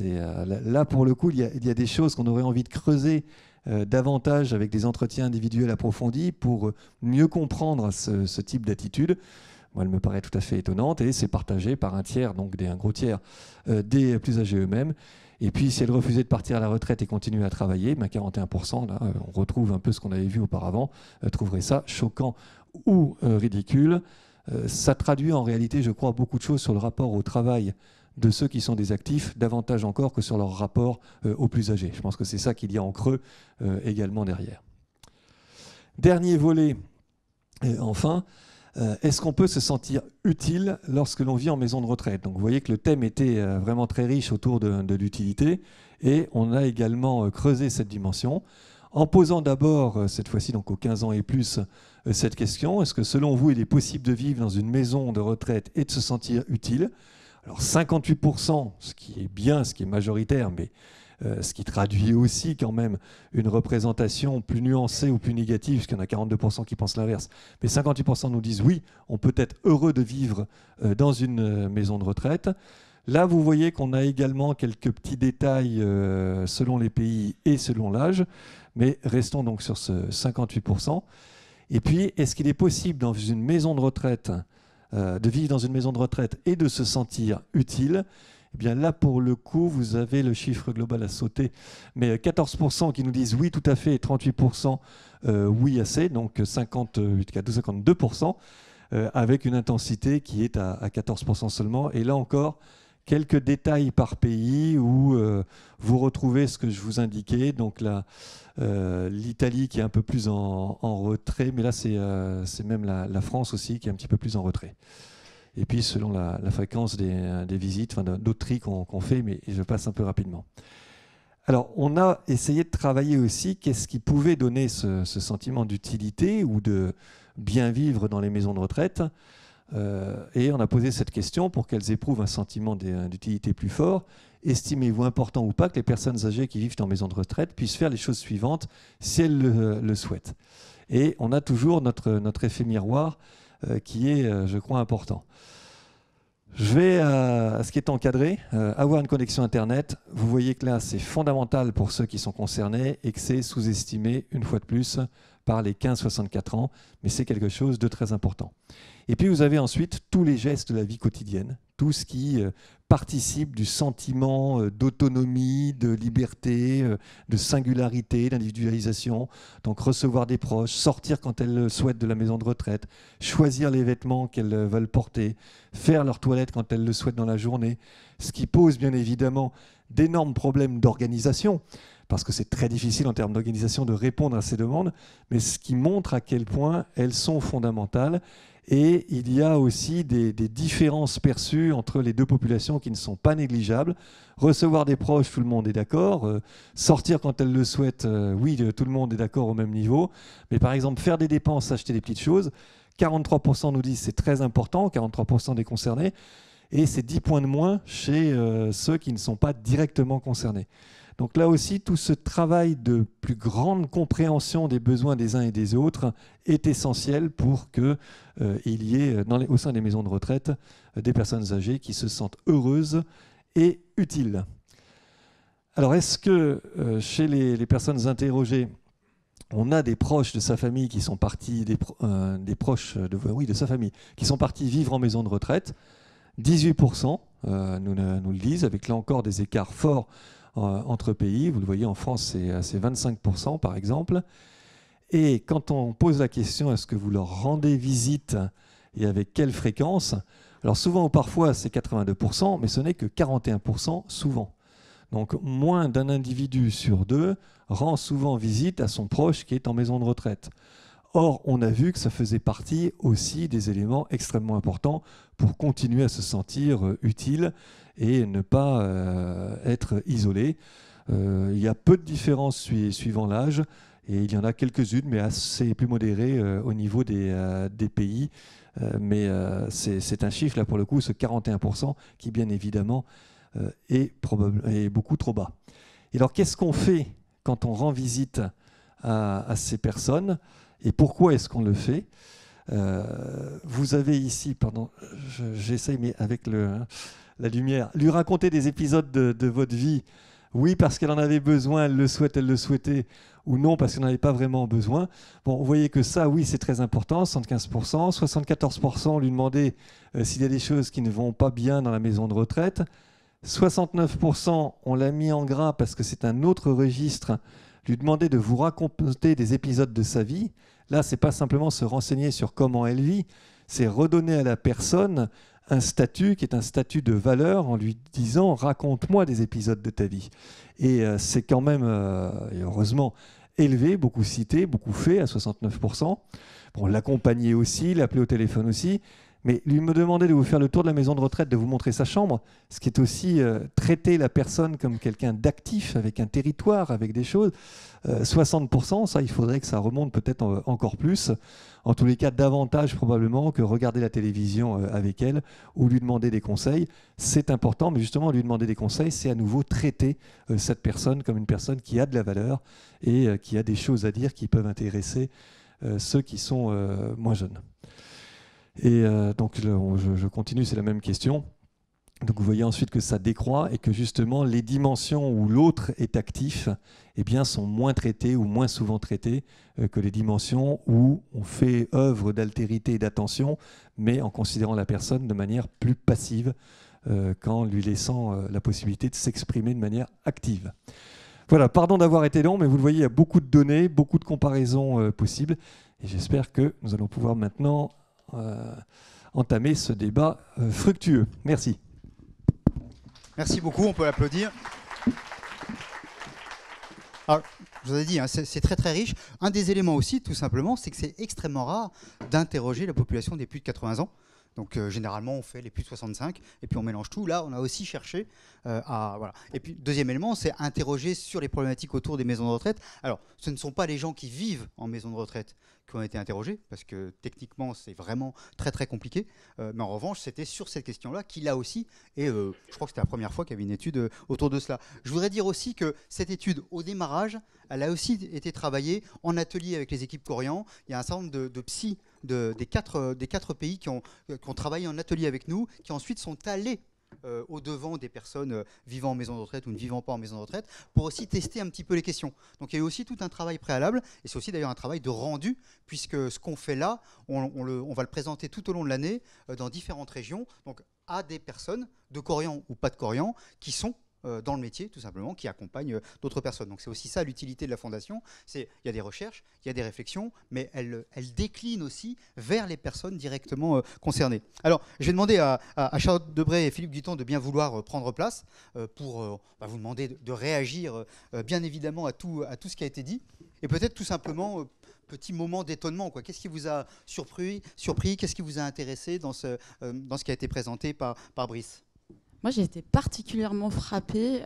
Là, pour le coup, il y a des choses qu'on aurait envie de creuser davantage avec des entretiens individuels approfondis pour mieux comprendre ce type d'attitude. Moi, elle me paraît tout à fait étonnante et c'est partagé par un tiers, donc un gros tiers des plus âgés eux-mêmes. Et puis, si elle refusait de partir à la retraite et continuer à travailler, 41%, là, on retrouve un peu ce qu'on avait vu auparavant, trouverait ça choquant ou ridicule. Ça traduit en réalité, je crois, beaucoup de choses sur le rapport au travail de ceux qui sont des actifs, davantage encore que sur leur rapport aux plus âgés. Je pense que c'est ça qu'il y a en creux également derrière. Dernier volet, enfin, est-ce qu'on peut se sentir utile lorsque l'on vit en maison de retraite? Donc vous voyez que le thème était vraiment très riche autour de l'utilité et on a également creusé cette dimension en posant d'abord, cette fois-ci donc aux 15 ans et plus, cette question: est-ce que selon vous il est possible de vivre dans une maison de retraite et de se sentir utile? Alors 58%, ce qui est bien, ce qui est majoritaire, mais ce qui traduit aussi quand même une représentation plus nuancée ou plus négative, puisqu'il y en a 42% qui pensent l'inverse. Mais 58% nous disent oui, on peut être heureux de vivre dans une maison de retraite. Là, vous voyez qu'on a également quelques petits détails selon les pays et selon l'âge, mais restons donc sur ce 58%. Et puis, est-ce qu'il est possible dans une maison de retraite, de vivre dans une maison de retraite et de se sentir utile? Eh bien là, pour le coup, vous avez le chiffre global à sauter, mais 14% qui nous disent oui, tout à fait, et 38% oui, assez, donc 52%, avec une intensité qui est à 14% seulement. Et là encore, quelques détails par pays où vous retrouvez ce que je vous indiquais. Donc là, l'Italie qui est un peu plus en retrait, mais là, c'est même la France aussi qui est un petit peu plus en retrait. Et puis, selon la fréquence des visites, enfin, d'autres tris qu'on fait, mais je passe un peu rapidement. Alors, on a essayé de travailler aussi qu'est-ce qui pouvait donner ce sentiment d'utilité ou de bien vivre dans les maisons de retraite. Et on a posé cette question pour qu'elles éprouvent un sentiment d'utilité plus fort. Estimez-vous important ou pas que les personnes âgées qui vivent en maison de retraite puissent faire les choses suivantes si elles le souhaitent? Et on a toujours notre effet miroir qui est, je crois, important. Je vais à ce qui est encadré, avoir une connexion Internet. Vous voyez que là, c'est fondamental pour ceux qui sont concernés et que c'est sous-estimé, une fois de plus, par les 15-64 ans, mais c'est quelque chose de très important. Et puis vous avez ensuite tous les gestes de la vie quotidienne, tout ce qui participe du sentiment d'autonomie, de liberté, de singularité, d'individualisation. Donc recevoir des proches, sortir quand elles le souhaitent de la maison de retraite, choisir les vêtements qu'elles veulent porter, faire leur toilette quand elles le souhaitent dans la journée, ce qui pose bien évidemment d'énormes problèmes d'organisation, parce que c'est très difficile en termes d'organisation de répondre à ces demandes, mais ce qui montre à quel point elles sont fondamentales. Et il y a aussi des différences perçues entre les deux populations qui ne sont pas négligeables. Recevoir des proches, tout le monde est d'accord. Sortir quand elles le souhaitent, oui, tout le monde est d'accord au même niveau. Mais par exemple, faire des dépenses, acheter des petites choses, 43% nous disent c'est très important, 43% des concernés. Et c'est 10 points de moins chez ceux qui ne sont pas directement concernés. Donc là aussi, tout ce travail de plus grande compréhension des besoins des uns et des autres est essentiel pour qu'il y ait au sein des maisons de retraite des personnes âgées qui se sentent heureuses et utiles. Alors est-ce que chez les personnes interrogées, on a des proches de sa famille qui sont partis, des proches de sa famille, qui sont partis vivre en maison de retraite? 18% nous le disent, avec là encore des écarts forts entre pays. Vous le voyez, en France, c'est 25% par exemple. Et quand on pose la question, est-ce que vous leur rendez visite et avec quelle fréquence? Alors souvent ou parfois, c'est 82%, mais ce n'est que 41% souvent. Donc moins d'un individu sur deux rend souvent visite à son proche qui est en maison de retraite. Or, on a vu que ça faisait partie aussi des éléments extrêmement importants pour continuer à se sentir utile et ne pas être isolé. Il y a peu de différences suivant l'âge, et il y en a quelques-unes, mais assez plus modérées au niveau des pays. Mais c'est un chiffre, là, pour le coup, ce 41%, qui, bien évidemment, est beaucoup trop bas. Et alors, qu'est-ce qu'on fait quand on rend visite à ces personnes? Et pourquoi est-ce qu'on le fait? Vous avez ici, pardon, j'essaye, mais avec la lumière, lui raconter des épisodes de votre vie. Oui, parce qu'elle en avait besoin, elle le souhaitait, ou non, parce qu'elle n'en avait pas vraiment besoin. Bon, vous voyez que ça, oui, c'est très important, 75%. 74%, on lui demandait s'il y a des choses qui ne vont pas bien dans la maison de retraite. 69%, on l'a mis en gras parce que c'est un autre registre, lui demander de vous raconter des épisodes de sa vie. Là, ce n'est pas simplement se renseigner sur comment elle vit, c'est redonner à la personne un statut qui est un statut de valeur en lui disant « raconte-moi des épisodes de ta vie ». Et c'est quand même, et heureusement, élevé, beaucoup cité, beaucoup fait, à 69%. Bon, l'accompagner aussi, l'appeler au téléphone aussi. Mais lui me demander de vous faire le tour de la maison de retraite, de vous montrer sa chambre, ce qui est aussi traiter la personne comme quelqu'un d'actif, avec un territoire, avec des choses. 60%, ça, il faudrait que ça remonte peut-être encore plus. En tous les cas, davantage probablement que regarder la télévision avec elle ou lui demander des conseils. C'est important, mais justement, lui demander des conseils, c'est à nouveau traiter cette personne comme une personne qui a de la valeur et qui a des choses à dire qui peuvent intéresser ceux qui sont moins jeunes. Et donc je continue, c'est la même question. Donc vous voyez ensuite que ça décroît et que justement les dimensions où l'autre est actif eh bien, sont moins traitées ou moins souvent traitées que les dimensions où on fait œuvre d'altérité et d'attention, mais en considérant la personne de manière plus passive qu'en lui laissant la possibilité de s'exprimer de manière active. Voilà, pardon d'avoir été long, mais vous le voyez, il y a beaucoup de données, beaucoup de comparaisons possibles. Et j'espère que nous allons pouvoir maintenant entamer ce débat fructueux. Merci. Merci beaucoup, on peut l'applaudir. Alors, je vous ai dit, hein, c'est très très riche. Un des éléments aussi, tout simplement, c'est que c'est extrêmement rare d'interroger la population des plus de 80 ans. Donc généralement, on fait les plus de 65 et puis on mélange tout. Là, on a aussi cherché à... Voilà. Et puis, deuxième élément, c'est interroger sur les problématiques autour des maisons de retraite. Alors, ce ne sont pas les gens qui vivent en maison de retraite qui ont été interrogés, parce que techniquement, c'est vraiment très très compliqué. Mais en revanche, c'était sur cette question-là qu'il a aussi, et je crois que c'était la première fois qu'il y avait une étude autour de cela. Je voudrais dire aussi que cette étude, au démarrage, elle a aussi été travaillée en atelier avec les équipes Corian. Il y a un certain nombre de psys des quatre pays qui ont travaillé en atelier avec nous, qui ensuite sont allés au-devant des personnes vivant en maison de retraite ou ne vivant pas en maison de retraite, pour aussi tester un petit peu les questions. Donc il y a eu aussi tout un travail préalable, et c'est aussi d'ailleurs un travail de rendu, puisque ce qu'on fait là, on va le présenter tout au long de l'année dans différentes régions, donc à des personnes de Corian ou pas de Corian, qui sont dans le métier, tout simplement, qui accompagnent d'autres personnes. Donc c'est aussi ça l'utilité de la Fondation, il y a des recherches, il y a des réflexions, mais elle décline aussi vers les personnes directement concernées. Alors, je vais demander à Charlotte Debré et Philippe Guiton de bien vouloir prendre place pour vous demander de réagir bien évidemment à tout ce qui a été dit, et peut-être tout simplement petit moment d'étonnement, quoi. Qu'est-ce qui vous a surpris, qu'est-ce qui vous a intéressé dans ce qui a été présenté par Brice? Moi, j'ai été particulièrement frappée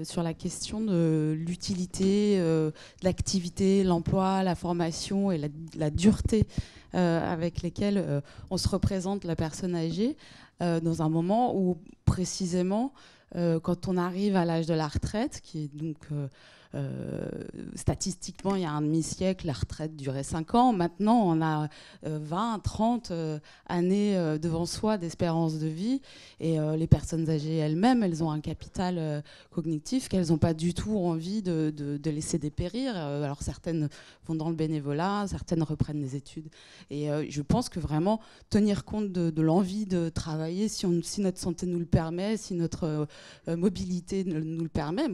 sur la question de l'utilité, de l'activité, l'emploi, la formation et la dureté avec lesquelles on se représente la personne âgée dans un moment où, précisément, quand on arrive à l'âge de la retraite, qui est donc... statistiquement, il y a un demi-siècle, la retraite durait 5 ans. Maintenant, on a 20, 30 années devant soi d'espérance de vie. Et les personnes âgées elles-mêmes, elles ont un capital cognitif qu'elles n'ont pas du tout envie de laisser dépérir. Alors, certaines vont dans le bénévolat, certaines reprennent des études. Et je pense que vraiment, tenir compte de l'envie de travailler, si notre santé nous le permet, si notre mobilité nous le permet,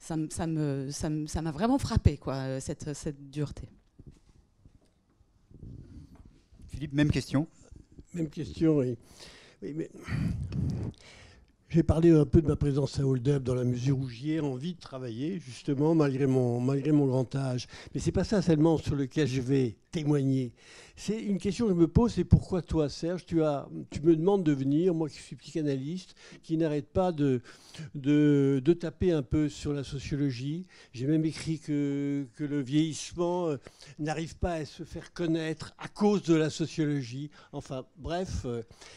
ça m'a vraiment frappé, quoi, cette dureté. Philippe, même question. Même question, oui. Oui, mais j'ai parlé un peu de ma présence à Hold Up dans la mesure où j'y ai envie de travailler, justement, malgré mon grand âge. Mais ce n'est pas ça seulement sur lequel je vais témoigner. C'est une question que je me pose, c'est pourquoi toi, Serge, tu me demandes de venir, moi qui suis psychanalyste, qui n'arrête pas de taper un peu sur la sociologie. J'ai même écrit que le vieillissement n'arrive pas à se faire connaître à cause de la sociologie. Enfin, bref.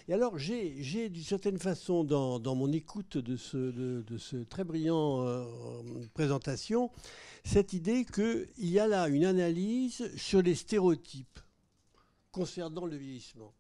Et alors, j'ai d'une certaine façon, dans mon écoute de ce très brillant présentation, cette idée qu'il y a là une analyse sur les stéréotypes concernant le vieillissement.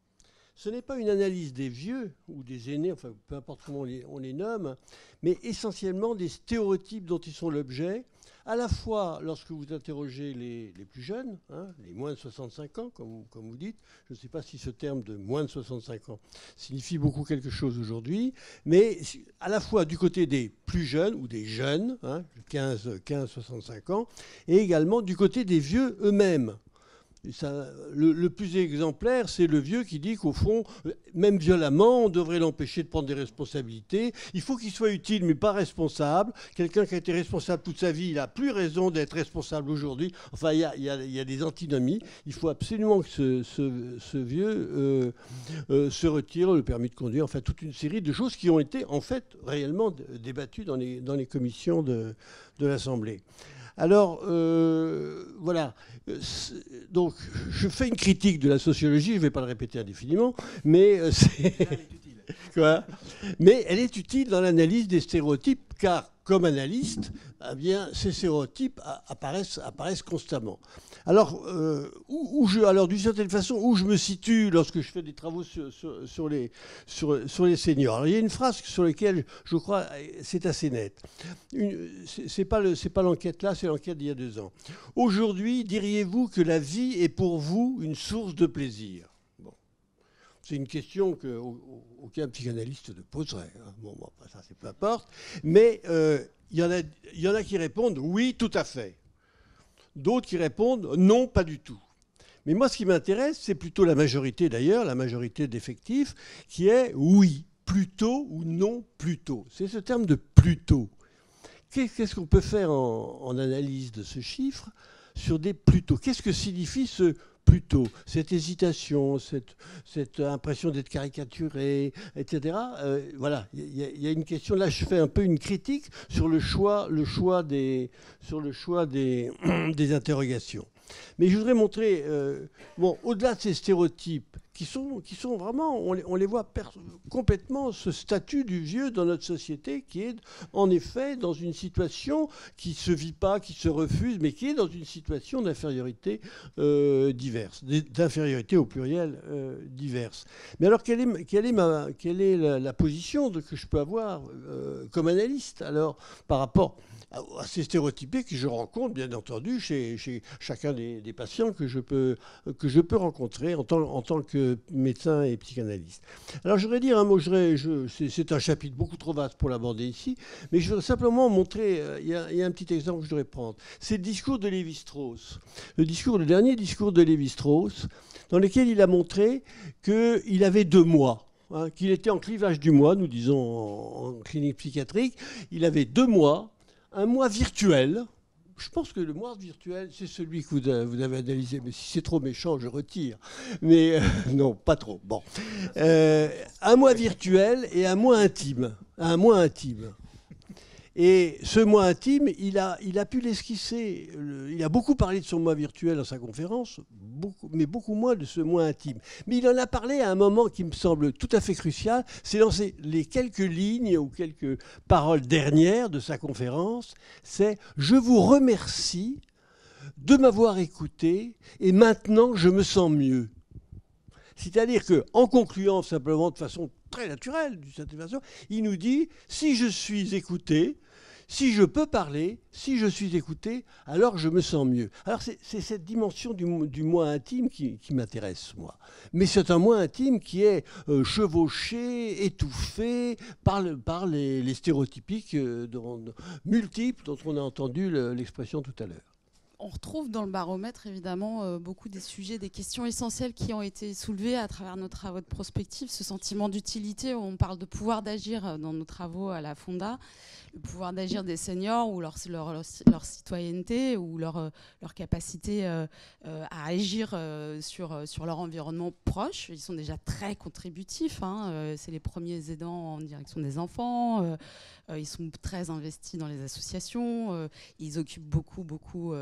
Ce n'est pas une analyse des vieux ou des aînés, enfin peu importe comment on les nomme, mais essentiellement des stéréotypes dont ils sont l'objet, à la fois lorsque vous interrogez les plus jeunes, hein, les moins de 65 ans, comme vous dites. Je ne sais pas si ce terme de moins de 65 ans signifie beaucoup quelque chose aujourd'hui, mais à la fois du côté des plus jeunes ou des jeunes, hein, 15-65 ans, et également du côté des vieux eux-mêmes. Le plus exemplaire, c'est le vieux qui dit qu'au fond, même violemment, on devrait l'empêcher de prendre des responsabilités. Il faut qu'il soit utile, mais pas responsable. Quelqu'un qui a été responsable toute sa vie, il n'a plus raison d'être responsable aujourd'hui. Enfin, il y a des antinomies. Il faut absolument que ce vieux se retire, le permis de conduire. Enfin, toute une série de choses qui ont été, en fait, réellement débattues dans les commissions de l'Assemblée. Alors, voilà. Donc, je fais une critique de la sociologie, je ne vais pas le répéter indéfiniment, mais mais elle est utile dans l'analyse des stéréotypes, car comme analyste, eh bien, ces stéréotypes apparaissent constamment. Alors, alors d'une certaine façon, où je me situe lorsque je fais des travaux sur les seniors. Alors, il y a une phrase sur laquelle je crois c'est assez net. C'est pas l'enquête là, c'est l'enquête d'il y a 2 ans. Aujourd'hui, diriez-vous que la vie est pour vous une source de plaisir? C'est une question qu'aucun psychanalyste ne poserait. Hein. Bon, ça, c'est peu importe. Mais il y en a qui répondent oui, tout à fait. D'autres qui répondent non, pas du tout. Mais moi, ce qui m'intéresse, c'est plutôt la majorité d'ailleurs, la majorité d'effectifs, qui est oui, plutôt ou non, plutôt. C'est ce terme de plutôt. Qu'est-ce qu'on peut faire en analyse de ce chiffre sur des plutôt? Qu'est-ce que signifie ce plutôt, cette hésitation, cette impression d'être caricaturé, etc. Voilà, il y a une question. Là, je fais un peu une critique sur le choix des interrogations. Mais je voudrais montrer, bon, au-delà de ces stéréotypes, qui sont vraiment, on les voit complètement, ce statut du vieux dans notre société, qui est en effet dans une situation qui ne se vit pas, qui se refuse, mais qui est dans une situation d'infériorité diverse, d'infériorité au pluriel diverse. Mais alors, quelle est la position que je peux avoir comme analyste, alors, par rapport à ces stéréotypés que je rencontre, bien entendu, chez chacun des patients que je peux rencontrer en tant que médecin et psychanalyste. Alors, je voudrais dire un mot, c'est un chapitre beaucoup trop vaste pour l'aborder ici, mais je voudrais simplement montrer, il y a un petit exemple que je voudrais prendre. C'est le discours de Lévi-Strauss. Le dernier discours de Lévi-Strauss, dans lequel il a montré qu'il avait 2 mois. Qu'il était en clivage du mois, nous disons en clinique psychiatrique. Il avait 2 mois. Un mois virtuel. Je pense que le mois virtuel, c'est celui que vous avez analysé. Mais si c'est trop méchant, je retire. Mais non, pas trop. Bon. Un mois virtuel et un mois intime. Un mois intime. Et ce mois intime, il a pu l'esquisser. Il a beaucoup parlé de son mois virtuel dans sa conférence, mais beaucoup moins de ce mois intime. Mais il en a parlé à un moment qui me semble tout à fait crucial. C'est dans les quelques lignes ou quelques paroles dernières de sa conférence. C'est « Je vous remercie de m'avoir écouté et maintenant je me sens mieux ». C'est-à-dire qu'en concluant simplement de façon très naturelle, d'une certaine façon, il nous dit « Si je suis écouté, si je peux parler, si je suis écouté, alors je me sens mieux ». Alors c'est cette dimension du moi intime qui m'intéresse, moi. Mais c'est un moi intime qui est chevauché, étouffé par les stéréotypiques multiples dont on a entendu l'expression tout à l'heure. On retrouve dans le baromètre, évidemment, beaucoup des sujets, des questions essentielles qui ont été soulevées à travers nos travaux de prospective. Ce sentiment d'utilité, on parle de pouvoir d'agir dans nos travaux à la Fonda, le pouvoir d'agir des seniors ou leur citoyenneté ou leur capacité à agir sur leur environnement proche. Ils sont déjà très contributifs. C'est les premiers aidants en direction des enfants. Ils sont très investis dans les associations. Ils occupent beaucoup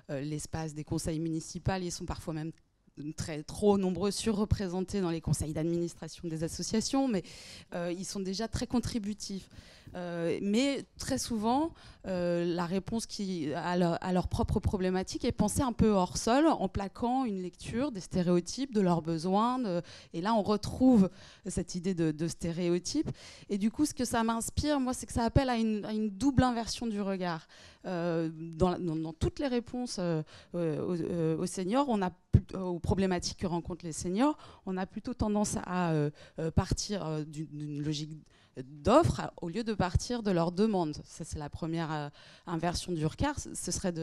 l'espace des conseils municipaux. Ils sont parfois même trop nombreux, surreprésentés dans les conseils d'administration des associations, mais ils sont déjà très contributifs. Mais très souvent, la réponse à leur propre problématique est pensée un peu hors sol, en plaquant une lecture des stéréotypes, de leurs besoins. Et là, on retrouve cette idée de stéréotypes. Et du coup, ce que ça m'inspire, moi, c'est que ça appelle à une double inversion du regard. Dans toutes les réponses aux seniors, aux problématiques que rencontrent les seniors, on a plutôt tendance à partir d'une logique d'offres au lieu de partir de leurs demandes. Ça, c'est la première inversion du regard. Ce serait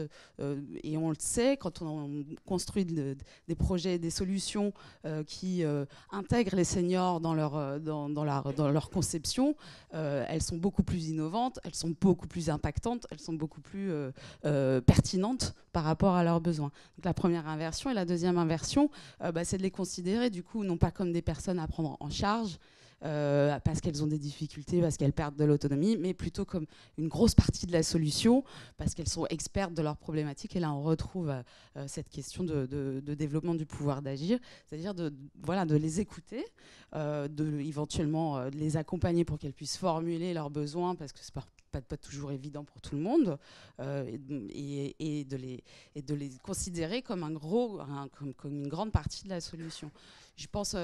et on le sait, quand on construit des projets, des solutions qui intègrent les seniors dans leur conception, elles sont beaucoup plus innovantes, elles sont beaucoup plus impactantes, elles sont beaucoup plus pertinentes par rapport à leurs besoins. Donc la première inversion. Et la deuxième inversion, c'est de les considérer du coup non pas comme des personnes à prendre en charge, parce qu'elles ont des difficultés, parce qu'elles perdent de l'autonomie, mais plutôt comme une grosse partie de la solution, parce qu'elles sont expertes de leurs problématiques. Et là, on retrouve cette question de développement du pouvoir d'agir, c'est-à-dire de les écouter, éventuellement de les accompagner pour qu'elles puissent formuler leurs besoins, parce que c'est pas toujours évident pour tout le monde, et de les considérer comme comme une grande partie de la solution. Je pense,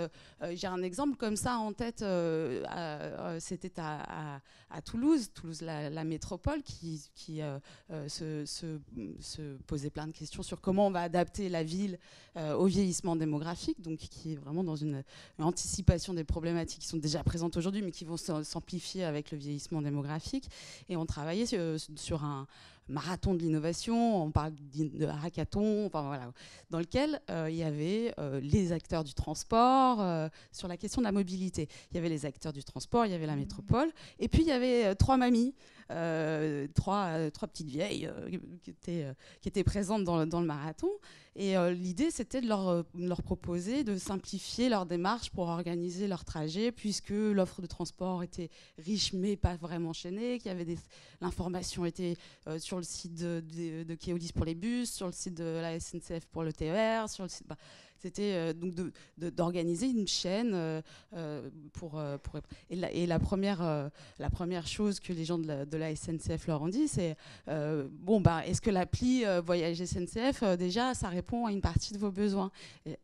j'ai un exemple comme ça en tête, c'était à Toulouse, la métropole, qui se posait plein de questions sur comment on va adapter la ville au vieillissement démographique, donc qui est vraiment dans une anticipation des problématiques qui sont déjà présentes aujourd'hui, mais qui vont s'amplifier avec le vieillissement démographique. Et on travaillait sur un marathon de l'innovation, on parle de hackathon, dans lequel il y avait les acteurs du transport sur la question de la mobilité. Il y avait les acteurs du transport, il y avait la métropole, et puis il y avait 3 mamies, trois petites vieilles qui étaient présentes dans le marathon. Et l'idée, c'était de leur proposer de simplifier leur démarche pour organiser leur trajet, puisque l'offre de transport était riche mais pas vraiment chaînée, qu'il y avait l'information était sur le site de Keolis pour les bus, sur le site de la SNCF pour le TER, sur le site... C'était donc d'organiser une chaîne et la première chose que les gens de la SNCF leur ont dit, c'est est-ce que l'appli Voyage SNCF, déjà, ça répond à une partie de vos besoins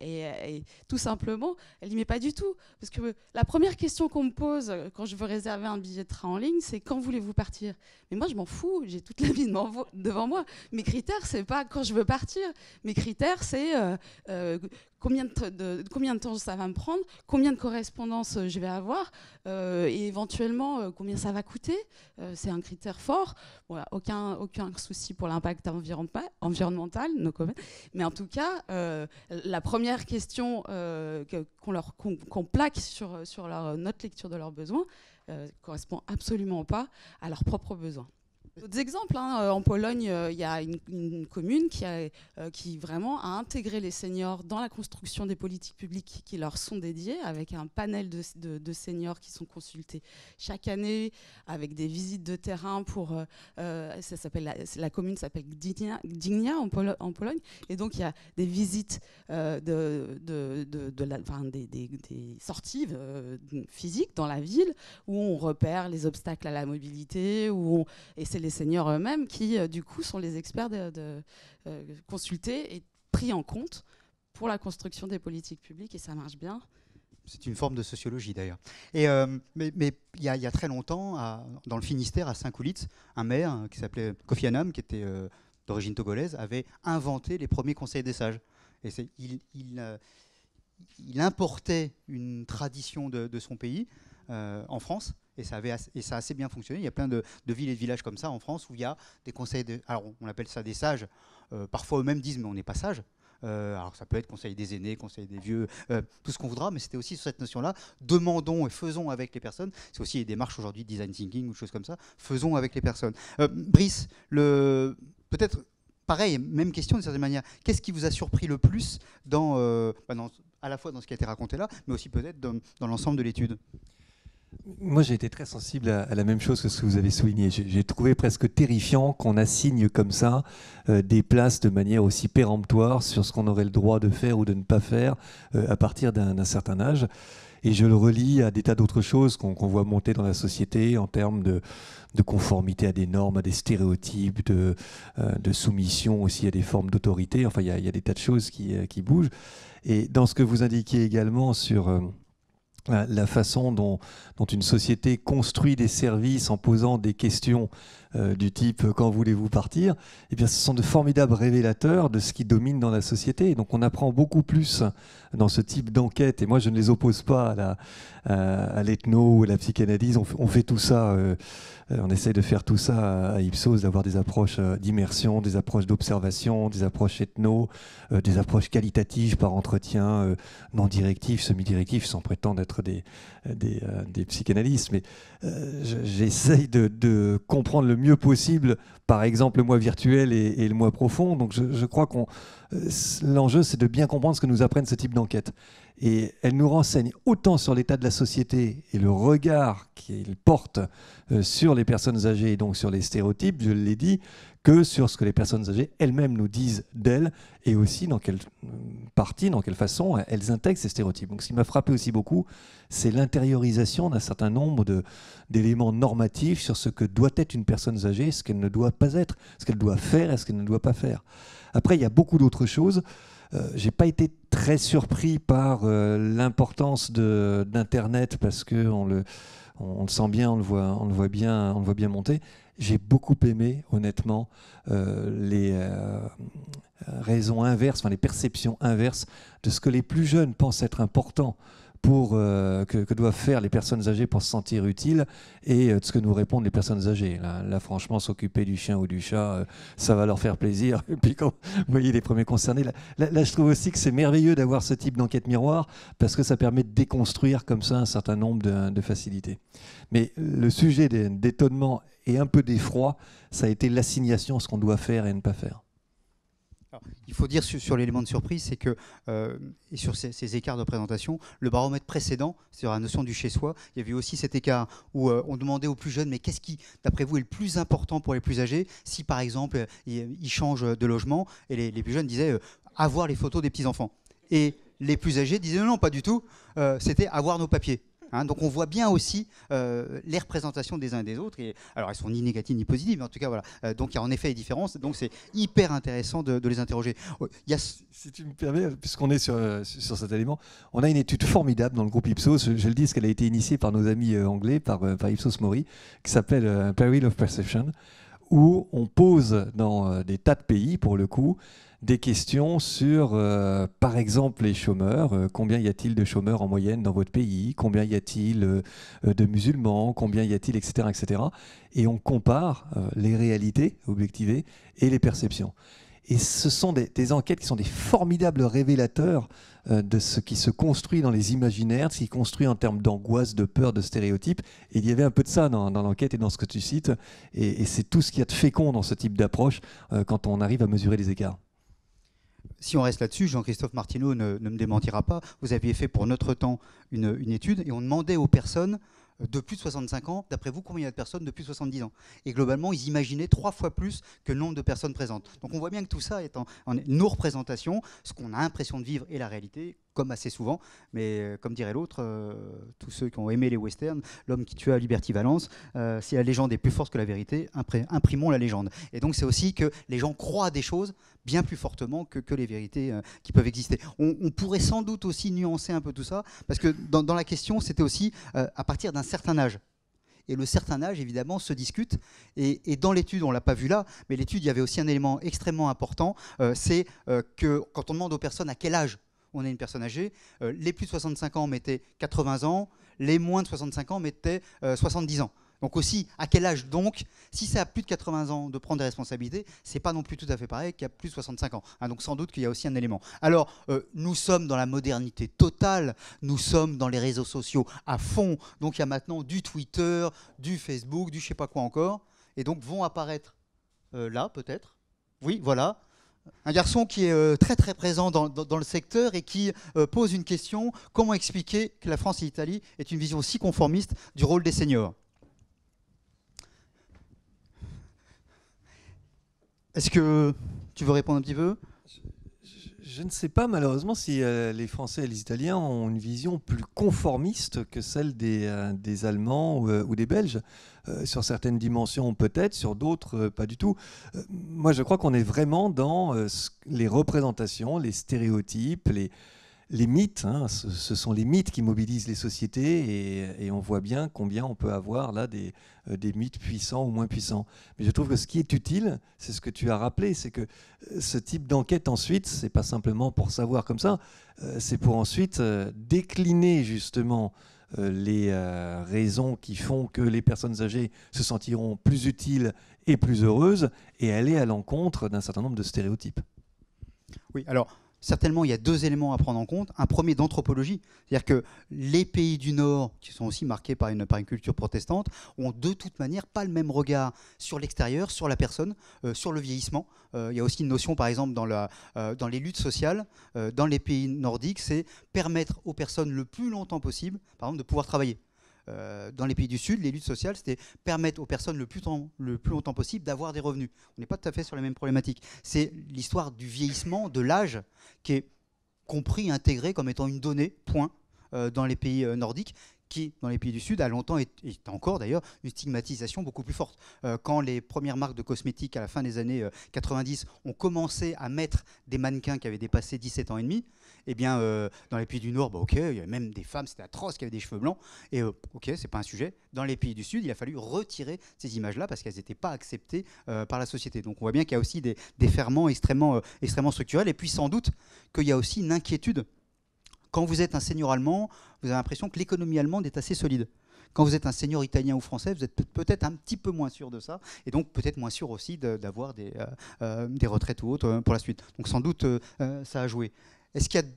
et tout simplement, elle dit mais pas du tout. Parce que la première question qu'on me pose quand je veux réserver un billet de train en ligne, c'est quand voulez-vous partir? Mais moi, je m'en fous, j'ai toute la vie devant moi. Mes critères, c'est pas quand je veux partir. Mes critères, c'est combien de temps ça va me prendre, combien de correspondances je vais avoir et éventuellement combien ça va coûter. C'est un critère fort. Voilà, aucun souci pour l'impact environnemental, no comment. Mais en tout cas, la première question qu'on plaque sur notre lecture de leurs besoins correspond absolument pas à leurs propres besoins. D'autres exemples, en Pologne, il y a une commune qui vraiment a intégré les seniors dans la construction des politiques publiques qui leur sont dédiées, avec un panel de seniors qui sont consultés chaque année, avec des visites de terrain pour... la commune s'appelle Gdynia en Pologne, et donc il y a des visites des sorties physiques dans la ville, où on repère les obstacles à la mobilité, et c'est les seniors eux-mêmes qui, du coup, sont les experts consultés et pris en compte pour la construction des politiques publiques, et ça marche bien. C'est une forme de sociologie, d'ailleurs. Mais il y a très longtemps, dans le Finistère, à Saint-Coulitz, un maire qui s'appelait Kofi Annan, qui était d'origine togolaise, avait inventé les premiers conseils des sages. Et il importait une tradition de son pays en France. Et ça a assez bien fonctionné. Il y a plein de villes et de villages comme ça en France où il y a des conseils. Alors on appelle ça des sages. Parfois eux-mêmes disent mais on n'est pas sage. Alors ça peut être conseil des aînés, conseil des vieux, tout ce qu'on voudra. Mais c'était aussi sur cette notion-là. Demandons et faisons avec les personnes. C'est aussi des démarches aujourd'hui de design thinking ou des choses comme ça. Faisons avec les personnes. Brice, peut-être pareil, même question d'une certaine manière. Qu'est-ce qui vous a surpris le plus à la fois dans ce qui a été raconté là, mais aussi peut-être dans l'ensemble de l'étude? Moi, j'ai été très sensible à la même chose que ce que vous avez souligné. J'ai trouvé presque terrifiant qu'on assigne comme ça des places de manière aussi péremptoire sur ce qu'on aurait le droit de faire ou de ne pas faire à partir d'un certain âge. Et je le relie à des tas d'autres choses qu'on voit monter dans la société en termes de conformité à des normes, à des stéréotypes, de soumission aussi à des formes d'autorité. Enfin, il y a des tas de choses qui bougent. Et dans ce que vous indiquiez également sur... la façon dont une société construit des services en posant des questions du type « quand voulez-vous partir ?», eh bien, ce sont de formidables révélateurs de ce qui domine dans la société. Et donc on apprend beaucoup plus dans ce type d'enquête. Et moi, je ne les oppose pas à l'ethno ou à la psychanalyse. On fait tout ça, on essaye de faire tout ça à Ipsos, d'avoir des approches d'immersion, des approches d'observation, des approches ethno, des approches qualitatives par entretien, non directives, semi-directives, sans prétendre être des psychanalystes. Mais j'essaye de comprendre le mieux possible, par exemple, le moi virtuel et le moi profond. Donc je crois que l'enjeu, c'est de bien comprendre ce que nous apprennent ce type d'enquête. Et elle nous renseigne autant sur l'état de la société et le regard qu'il porte sur les personnes âgées et donc sur les stéréotypes, je l'ai dit, que sur ce que les personnes âgées elles-mêmes nous disent d'elles et aussi dans quelle partie, dans quelle façon elles intègrent ces stéréotypes. Donc ce qui m'a frappé aussi beaucoup, c'est l'intériorisation d'un certain nombre d'éléments normatifs sur ce que doit être une personne âgée, ce qu'elle ne doit pas être, ce qu'elle doit faire et ce qu'elle ne doit pas faire. Après, il y a beaucoup d'autres choses. J'ai pas été très surpris par l'importance d'Internet parce que on le sent bien, on le voit bien monter. J'ai beaucoup aimé, honnêtement, les raisons inverses, enfin les perceptions inverses de ce que les plus jeunes pensent être important pour que doivent faire les personnes âgées pour se sentir utiles et de ce que nous répondent les personnes âgées. Là franchement, s'occuper du chien ou du chat, ça va leur faire plaisir. Et puis quand vous voyez les premiers concernés, là je trouve aussi que c'est merveilleux d'avoir ce type d'enquête miroir parce que ça permet de déconstruire comme ça un certain nombre de facilités. Mais le sujet d'étonnement et un peu d'effroi, ça a été l'assignation à ce qu'on doit faire et ne pas faire. Alors, il faut dire sur l'élément de surprise, c'est que, et sur ces écarts de présentation, le baromètre précédent, sur la notion du chez-soi, il y avait aussi cet écart où on demandait aux plus jeunes, mais qu'est-ce qui, d'après vous, est le plus important pour les plus âgés, si par exemple, ils changent de logement, et les plus jeunes disaient avoir les photos des petits-enfants. Et les plus âgés disaient non, pas du tout, c'était avoir nos papiers. Hein, donc on voit bien aussi les représentations des uns et des autres. Et, alors elles sont ni négatives ni positives, mais en tout cas voilà. Donc il y a en effet des différences. Donc c'est hyper intéressant de les interroger. Il y a... Si tu me permets, puisqu'on est sur cet élément, on a une étude formidable dans le groupe Ipsos. Je le dis parce qu'elle a été initiée par nos amis anglais, par Ipsos Mori, qui s'appelle Peril of Perception, où on pose dans des tas de pays, pour le coup, des questions sur, par exemple, les chômeurs. Combien y a-t-il de chômeurs en moyenne dans votre pays? Combien y a-t-il de musulmans? Combien y a-t-il, etc., etc. Et on compare les réalités objectivées et les perceptions. Et ce sont des enquêtes qui sont des formidables révélateurs de ce qui se construit dans les imaginaires, de ce qui se construit en termes d'angoisse, de peur, de stéréotypes. Et il y avait un peu de ça dans l'enquête et dans ce que tu cites. Et c'est tout ce qu'il y a de fécond dans ce type d'approche quand on arrive à mesurer les écarts. Si on reste là-dessus, Jean-Christophe Martineau ne me démentira pas. Vous aviez fait pour Notre Temps une étude et on demandait aux personnes de plus de 65 ans, d'après vous, combien il y a de personnes de plus de 70 ans? Et globalement, ils imaginaient 3 fois plus que le nombre de personnes présentes. Donc on voit bien que tout ça est en nos représentations, ce qu'on a l'impression de vivre et la réalité, comme assez souvent. Mais comme dirait l'autre, tous ceux qui ont aimé les westerns, l'homme qui tua Liberty Valance, si la légende est plus forte que la vérité, imprimons la légende. Et donc c'est aussi que les gens croient à des choses bien plus fortement que les vérités qui peuvent exister. On pourrait sans doute aussi nuancer un peu tout ça, parce que dans la question, c'était aussi à partir d'un certain âge. Et le certain âge, évidemment, se discute. Et dans l'étude, on ne l'a pas vu là, mais l'étude, il y avait aussi un élément extrêmement important, c'est que quand on demande aux personnes à quel âge on est une personne âgée, les plus de 65 ans mettaient 80 ans, les moins de 65 ans mettaient 70 ans. Donc aussi, à quel âge donc? Si c'est à plus de 80 ans de prendre des responsabilités, c'est pas non plus tout à fait pareil qu'à plus de 65 ans. Hein, donc sans doute qu'il y a aussi un élément. Alors, nous sommes dans la modernité totale, nous sommes dans les réseaux sociaux à fond. Donc il y a maintenant du Twitter, du Facebook, du je sais pas quoi encore. Et donc vont apparaître là, peut-être. Oui, voilà. Un garçon qui est très très présent dans le secteur et qui pose une question: comment expliquer que la France et l'Italie aient une vision si conformiste du rôle des seniors? Est-ce que tu veux répondre un petit peu? Je ne sais pas malheureusement si les Français et les Italiens ont une vision plus conformiste que celle des Allemands ou des Belges. Sur certaines dimensions peut-être, sur d'autres pas du tout. Moi je crois qu'on est vraiment dans les représentations, les stéréotypes, les mythes, hein. Ce sont les mythes qui mobilisent les sociétés et on voit bien combien on peut avoir là des mythes puissants ou moins puissants. Mais je trouve que ce qui est utile, c'est ce que tu as rappelé, c'est que ce type d'enquête ensuite, c'est pas simplement pour savoir comme ça, c'est pour ensuite décliner justement les raisons qui font que les personnes âgées se sentiront plus utiles et plus heureuses et aller à l'encontre d'un certain nombre de stéréotypes. Oui, alors certainement, il y a 2 éléments à prendre en compte. Un premier d'anthropologie, c'est-à-dire que les pays du Nord, qui sont aussi marqués par une culture protestante, ont de toute manière pas le même regard sur l'extérieur, sur la personne, sur le vieillissement. Il y a aussi une notion, par exemple, dans les luttes sociales, dans les pays nordiques, c'est permettre aux personnes le plus longtemps possible, par exemple, de pouvoir travailler. Dans les pays du Sud, les luttes sociales, c'était permettre aux personnes le plus longtemps possible d'avoir des revenus. On n'est pas tout à fait sur les mêmes problématiques. C'est l'histoire du vieillissement, de l'âge, qui est compris, intégré comme étant une donnée, point, dans les pays nordiques, qui, dans les pays du Sud, a longtemps et encore d'ailleurs une stigmatisation beaucoup plus forte. Quand les premières marques de cosmétiques, à la fin des années 90, ont commencé à mettre des mannequins qui avaient dépassé 17 ans et demi, eh bien, dans les pays du Nord, ok, il y avait même des femmes, c'était atroce, qui avaient des cheveux blancs, et ok, c'est pas un sujet. Dans les pays du Sud, il a fallu retirer ces images-là parce qu'elles n'étaient pas acceptées par la société. Donc on voit bien qu'il y a aussi des ferments extrêmement structurels, et puis sans doute qu'il y a aussi une inquiétude. Quand vous êtes un senior allemand, vous avez l'impression que l'économie allemande est assez solide. Quand vous êtes un senior italien ou français, vous êtes peut-être un petit peu moins sûr de ça, et donc peut-être moins sûr aussi d'avoir des retraites ou autres pour la suite. Donc sans doute, ça a joué. Est-ce qu'il y a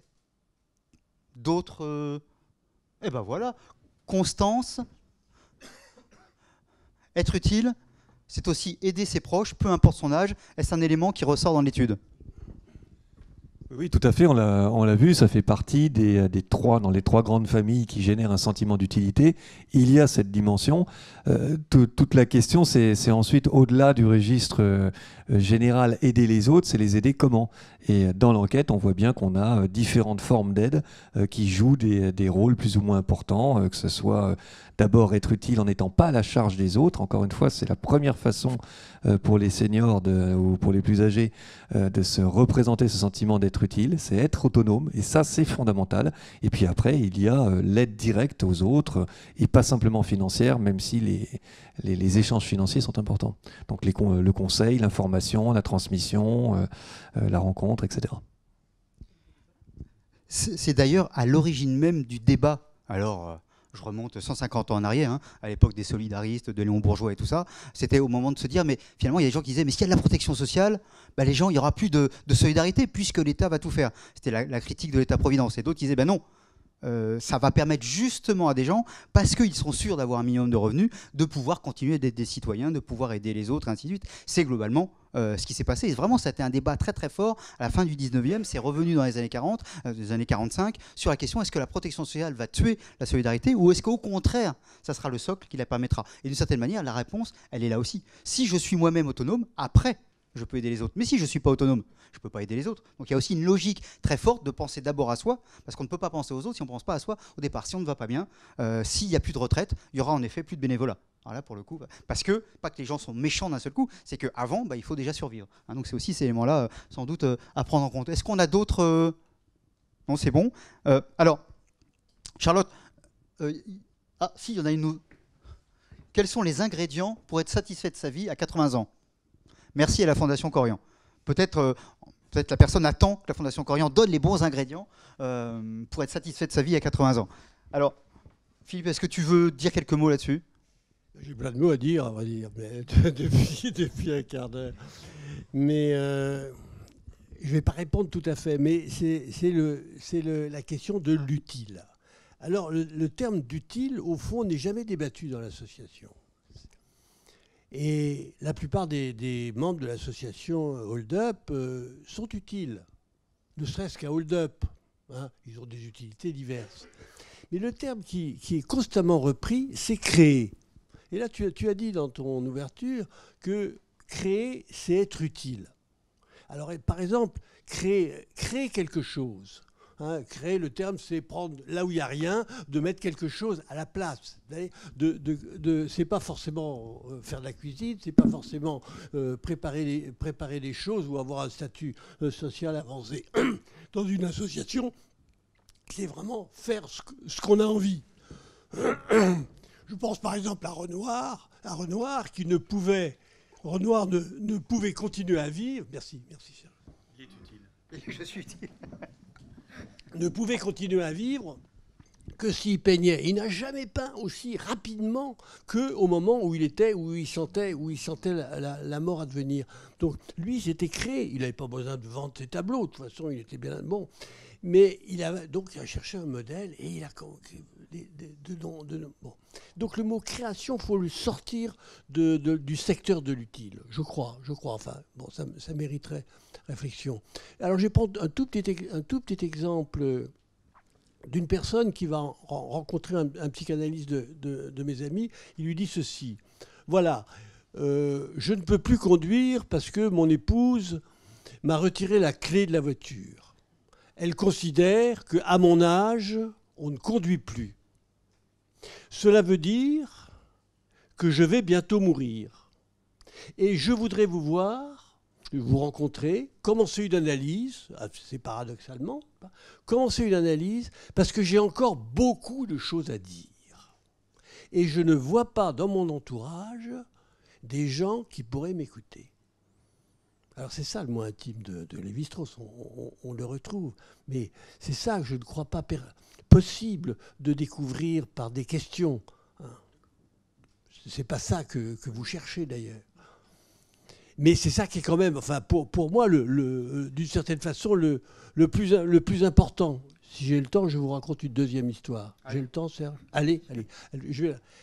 d'autres... Eh ben voilà, constance, être utile, c'est aussi aider ses proches, peu importe son âge. Est-ce un élément qui ressort dans l'étude? Oui, tout à fait, on l'a vu, ça fait partie dans les trois grandes familles qui génèrent un sentiment d'utilité. Il y a cette dimension. Toute la question, c'est ensuite, au-delà du registre général, aider les autres, c'est les aider comment? Et dans l'enquête, on voit bien qu'on a différentes formes d'aide qui jouent des rôles plus ou moins importants, que ce soit d'abord être utile en n'étant pas à la charge des autres. Encore une fois, c'est la première façon pour les seniors ou pour les plus âgés de se représenter ce sentiment d'être utile, c'est être autonome, et ça c'est fondamental. Et puis après, il y a l'aide directe aux autres, et pas simplement financière, même si les échanges financiers sont importants. Donc le conseil, l'information, la transmission, la rencontre, etc. C'est d'ailleurs à l'origine même du débat. Alors, je remonte 150 ans en arrière, hein, à l'époque des solidaristes, de Léon Bourgeois et tout ça. C'était au moment de se dire, mais finalement, il y a des gens qui disaient, mais s'il y a de la protection sociale, bah, les gens, il n'y aura plus de solidarité puisque l'État va tout faire. C'était la critique de l'État-providence. Et d'autres qui disaient, ben non, ça va permettre justement à des gens, parce qu'ils sont sûrs d'avoir un minimum de revenus, de pouvoir continuer d'être des citoyens, de pouvoir aider les autres, ainsi de suite. C'est globalement ce qui s'est passé. Et vraiment, ça a été un débat très très fort à la fin du 19e. C'est revenu dans les années 40, les années 45, sur la question, est-ce que la protection sociale va tuer la solidarité, ou est-ce qu'au contraire, ça sera le socle qui la permettra? Et d'une certaine manière, la réponse, elle est là aussi. Si je suis moi-même autonome, après, je peux aider les autres. Mais si je ne suis pas autonome, je ne peux pas aider les autres. Donc il y a aussi une logique très forte de penser d'abord à soi, parce qu'on ne peut pas penser aux autres si on ne pense pas à soi au départ. Si on ne va pas bien, s'il n'y a plus de retraite, il y aura en effet plus de bénévolat. Alors là, pour le coup, parce que, pas que les gens sont méchants d'un seul coup, c'est qu'avant, il faut déjà survivre. Hein, donc c'est aussi ces éléments-là, sans doute, à prendre en compte. Est-ce qu'on a d'autres... Non, c'est bon. Alors, Charlotte, si, il y en a une autre. Quels sont les ingrédients pour être satisfait de sa vie à 80 ans? Merci à la Fondation Corian. Peut-être la personne attend que la Fondation Corian donne les bons ingrédients pour être satisfait de sa vie à 80 ans. Alors, Philippe, est-ce que tu veux dire quelques mots là-dessus? J'ai plein de mots à dire, on va dire, mais depuis un quart d'heure. Mais je ne vais pas répondre tout à fait, mais c'est la question de l'utile. Alors, le terme d'utile, au fond, n'est jamais débattu dans l'association. Et la plupart des membres de l'association Hold Up sont utiles, ne serait-ce qu'à Hold Up. Hein, ils ont des utilités diverses. Mais le terme qui est constamment repris, c'est créer. Et là, tu as dit dans ton ouverture que créer, c'est être utile. Alors, par exemple, créer quelque chose. Hein, créer, le terme, c'est prendre là où il n'y a rien, de mettre quelque chose à la place. C'est pas forcément faire de la cuisine, c'est pas forcément préparer les choses ou avoir un statut social avancé. Dans une association, c'est vraiment faire ce qu'on a envie. Je pense par exemple à Renoir qui ne pouvait continuer à vivre. Merci. Il est utile. Je suis utile. Ne pouvait continuer à vivre que s'il peignait. Il n'a jamais peint aussi rapidement qu'au moment où il sentait la mort advenir. Donc lui, il s'était créé. Il n'avait pas besoin de vendre ses tableaux. De toute façon, il était bien bon. Mais il a cherché un modèle et il a bon. Donc le mot création, il faut le sortir du secteur de l'utile, je crois. Enfin, bon, ça mériterait réflexion. Alors je vais prendre un tout petit exemple d'une personne qui va rencontrer un psychanalyste de mes amis. Il lui dit ceci: voilà, je ne peux plus conduire parce que mon épouse m'a retiré la clé de la voiture. Elle considère qu'à mon âge, on ne conduit plus. Cela veut dire que je vais bientôt mourir. Et je voudrais vous rencontrer, commencer une analyse, c'est paradoxalement, commencer une analyse, parce que j'ai encore beaucoup de choses à dire. Et je ne vois pas dans mon entourage des gens qui pourraient m'écouter. Alors c'est ça le mot intime de Lévi-Strauss, on le retrouve. Mais c'est ça que je ne crois pas possible de découvrir par des questions. C'est pas ça que vous cherchez d'ailleurs. Mais c'est ça qui est quand même, enfin pour moi, d'une certaine façon, le plus important. Si j'ai le temps, je vous raconte une deuxième histoire. Allez. J'ai le temps, Serge? Allez.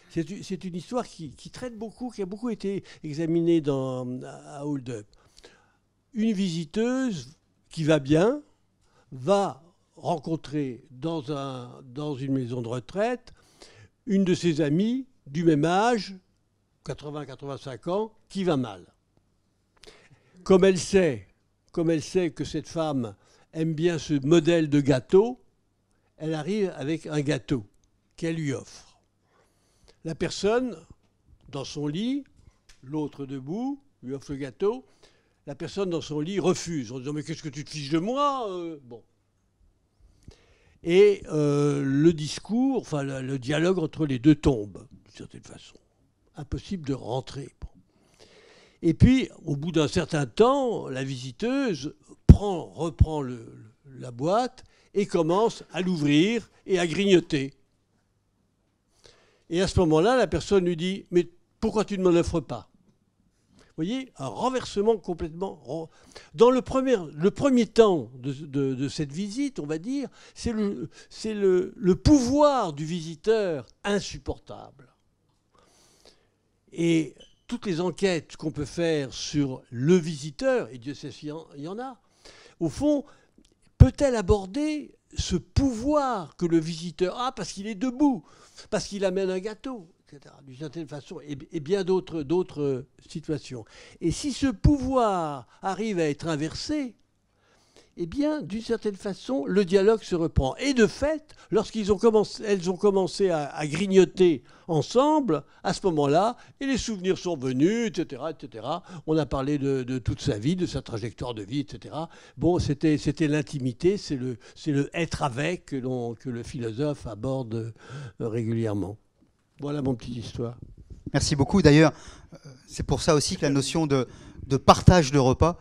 C'est une histoire qui traite beaucoup, qui a beaucoup été examinée à Hold Up. Une visiteuse qui va bien, va rencontrer dans une maison de retraite une de ses amies du même âge, 80-85 ans, qui va mal. Comme elle sait que cette femme aime bien ce modèle de gâteau, elle arrive avec un gâteau qu'elle lui offre. La personne, dans son lit, l'autre debout, lui offre le gâteau. La personne dans son lit refuse en disant « Mais qu'est-ce que tu te fiches de moi ?» Bon. Et le discours, enfin le dialogue entre les deux tombe, d'une certaine façon. Impossible de rentrer. Bon. Et puis, au bout d'un certain temps, la visiteuse reprend la boîte et commence à l'ouvrir et à grignoter. Et à ce moment-là, la personne lui dit « Mais pourquoi tu ne m'en offres pas ?» Vous voyez, un renversement complètement... Dans le premier temps de cette visite, on va dire, c'est le pouvoir du visiteur insupportable. Et toutes les enquêtes qu'on peut faire sur le visiteur, et Dieu sait s'il y en a, au fond, peut-elle aborder ce pouvoir que le visiteur a parce qu'il est debout, parce qu'il amène un gâteau, etc., d'une certaine façon, et bien d'autres situations. Et si ce pouvoir arrive à être inversé, eh bien, d'une certaine façon, le dialogue se reprend. Et de fait, lorsqu'elles ont commencé à grignoter ensemble, à ce moment-là, et les souvenirs sont venus, etc., etc. On a parlé de toute sa vie, de sa trajectoire de vie, etc. Bon, c'était l'intimité, c'est le être avec que le philosophe aborde régulièrement. Voilà mon petite histoire. Merci beaucoup. D'ailleurs, c'est pour ça aussi que la notion de partage de repas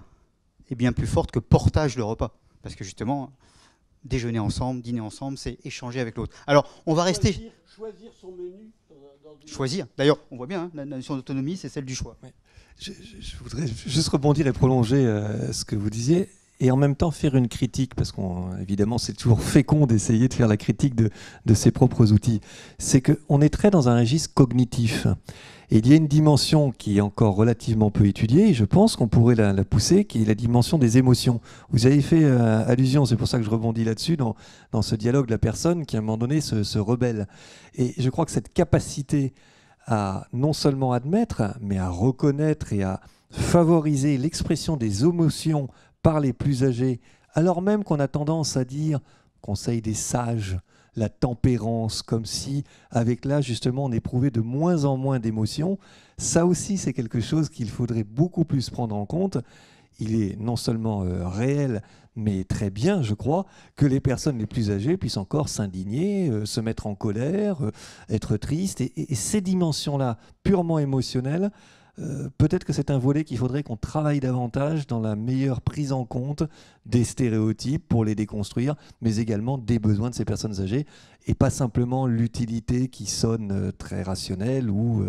est bien plus forte que portage de repas. Parce que justement, déjeuner ensemble, dîner ensemble, c'est échanger avec l'autre. Alors, on va rester... Choisir son menu. Choisir. D'ailleurs, on voit bien, hein, la notion d'autonomie, c'est celle du choix. Ouais. Je voudrais juste rebondir et prolonger ce que vous disiez. Et en même temps faire une critique, parce qu'évidemment c'est toujours fécond d'essayer de faire la critique de ses propres outils. C'est qu'on est très dans un registre cognitif. Et il y a une dimension qui est encore relativement peu étudiée, et je pense qu'on pourrait la pousser, qui est la dimension des émotions. Vous avez fait allusion, c'est pour ça que je rebondis là-dessus, dans ce dialogue de la personne qui à un moment donné se rebelle. Et je crois que cette capacité à non seulement admettre, mais à reconnaître et à favoriser l'expression des émotions par les plus âgés, alors même qu'on a tendance à dire, conseil des sages, la tempérance, comme si, avec l'âge, justement, on éprouvait de moins en moins d'émotions. Ça aussi, c'est quelque chose qu'il faudrait beaucoup plus prendre en compte. Il est non seulement réel, mais très bien, je crois, que les personnes les plus âgées puissent encore s'indigner, se mettre en colère, être tristes. Et ces dimensions-là, purement émotionnelles, peut-être que c'est un volet qu'il faudrait qu'on travaille davantage dans la meilleure prise en compte des stéréotypes pour les déconstruire, mais également des besoins de ces personnes âgées, et pas simplement l'utilité qui sonne très rationnelle ou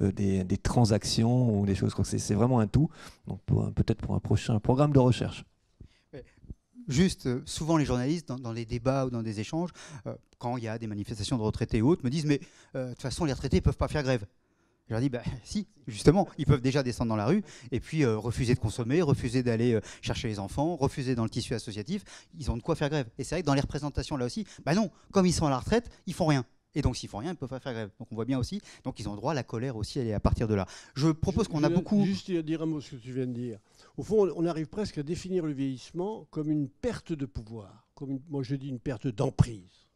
des transactions ou des choses comme ça. C'est vraiment un tout, donc peut-être pour un prochain programme de recherche. Juste, souvent les journalistes, dans les débats ou dans des échanges, quand il y a des manifestations de retraités ou autres, me disent « mais de toute façon, les retraités ne peuvent pas faire grève ». Je leur dis, bah, si, justement, ils peuvent déjà descendre dans la rue et puis refuser de consommer, refuser d'aller chercher les enfants, refuser dans le tissu associatif. Ils ont de quoi faire grève. Et c'est vrai que dans les représentations, là aussi, bah non, comme ils sont à la retraite, ils font rien. Et donc, s'ils font rien, ils ne peuvent pas faire grève. Donc, on voit bien aussi. Donc, ils ont le droit, la colère aussi, elle est à partir de là. Je propose qu'on a beaucoup... Juste dire un mot sur ce que tu viens de dire. Au fond, on arrive presque à définir le vieillissement comme une perte de pouvoir, moi je dis une perte d'emprise.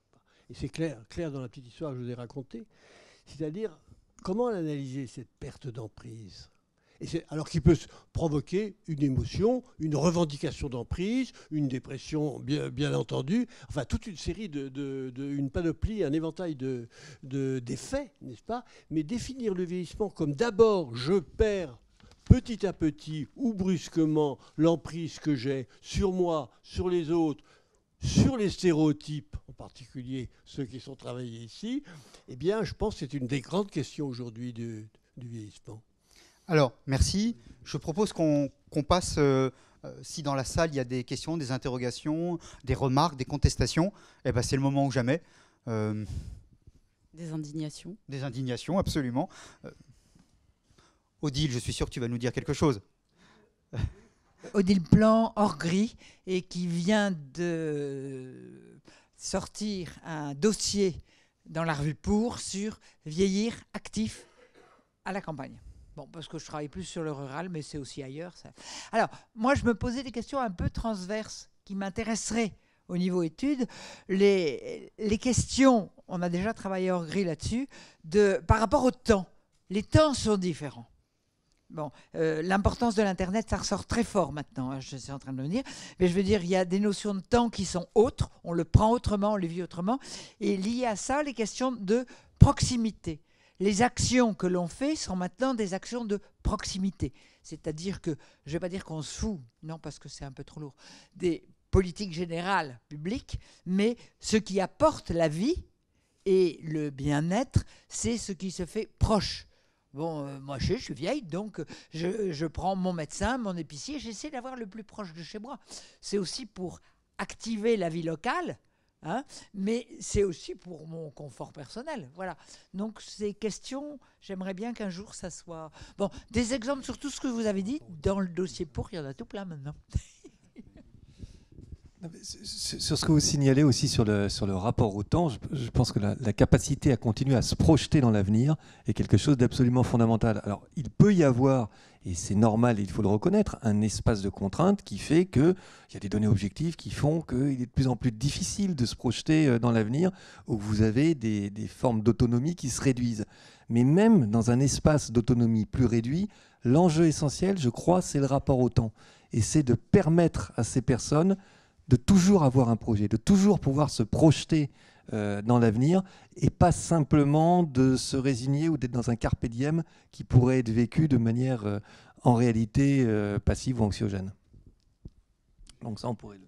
Et c'est clair dans la petite histoire que je vous ai racontée. C'est-à-dire... Comment analyser cette perte d'emprise ? Alors qu'il peut provoquer une émotion, une revendication d'emprise, une dépression bien entendu, enfin toute une série une panoplie, un éventail d'effets, n'est-ce pas ? Mais définir le vieillissement comme d'abord je perds petit à petit ou brusquement l'emprise que j'ai sur moi, sur les autres, sur les stéréotypes, en particulier ceux qui sont travaillés ici, eh bien, je pense que c'est une des grandes questions aujourd'hui du vieillissement. Alors, merci. Je propose qu'on passe, si dans la salle il y a des questions, des interrogations, des remarques, des contestations, eh ben, c'est le moment ou jamais. Des indignations. Des indignations, absolument. Odile, je suis sûr que tu vas nous dire quelque chose. Odile Plan, hors gris, et qui vient de sortir un dossier dans la revue Pour sur vieillir actif à la campagne. Bon, parce que je travaille plus sur le rural, mais c'est aussi ailleurs. Ça. Alors, moi, je me posais des questions un peu transverses qui m'intéresseraient au niveau études. Les questions, on a déjà travaillé hors gris là-dessus, par rapport au temps. Les temps sont différents. Bon, l'importance de l'Internet, ça ressort très fort maintenant, hein, je suis en train de le dire. Mais je veux dire, il y a des notions de temps qui sont autres, on le prend autrement, on le vit autrement. Et lié à ça, les questions de proximité. Les actions que l'on fait sont maintenant des actions de proximité. C'est-à-dire que, je ne vais pas dire qu'on se fout, non, parce que c'est un peu trop lourd, des politiques générales publiques, mais ce qui apporte la vie et le bien-être, c'est ce qui se fait proche. Bon, moi je suis vieille, donc je prends mon médecin, mon épicier, j'essaie d'avoir le plus proche de chez moi. C'est aussi pour activer la vie locale, hein, mais c'est aussi pour mon confort personnel. Voilà. Donc ces questions, j'aimerais bien qu'un jour ça soit... Bon, des exemples sur tout ce que vous avez dit, dans le dossier Pour, il y en a tout plein maintenant. Sur ce que vous signalez aussi sur le rapport au temps, je pense que la capacité à continuer à se projeter dans l'avenir est quelque chose d'absolument fondamental. Alors, il peut y avoir, et c'est normal, il faut le reconnaître, un espace de contrainte qui fait qu'il y a des données objectives qui font qu'il est de plus en plus difficile de se projeter dans l'avenir, où vous avez des formes d'autonomie qui se réduisent. Mais même dans un espace d'autonomie plus réduit, l'enjeu essentiel, je crois, c'est le rapport au temps. Et c'est de permettre à ces personnes de toujours avoir un projet, de toujours pouvoir se projeter dans l'avenir et pas simplement de se résigner ou d'être dans un carpe diem qui pourrait être vécu de manière en réalité passive ou anxiogène. Donc ça, on pourrait le...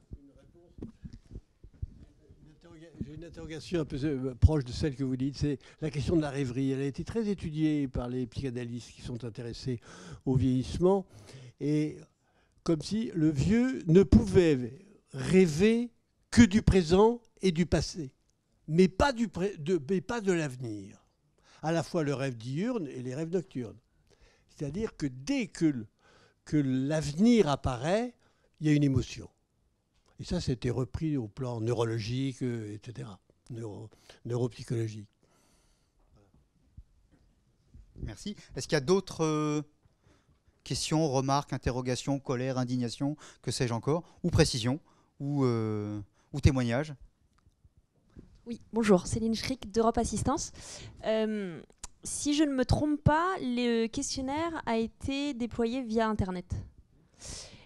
J'ai une interrogation un peu proche de celle que vous dites, c'est la question de la rêverie. Elle a été très étudiée par les psychanalystes qui sont intéressés au vieillissement, et comme si le vieux ne pouvait rêver que du présent et du passé, mais pas de l'avenir. À la fois le rêve diurne et les rêves nocturnes. C'est-à-dire que dès que l'avenir apparaît, il y a une émotion. Et ça, c'était repris au plan neurologique, etc., neuropsychologique. Merci. Est-ce qu'il y a d'autres questions, remarques, interrogations, colère, indignation, que sais-je encore, ou précisions, ou témoignages? Oui, bonjour, Céline Schrick d'Europe Assistance. Si je ne me trompe pas, le questionnaire a été déployé via Internet.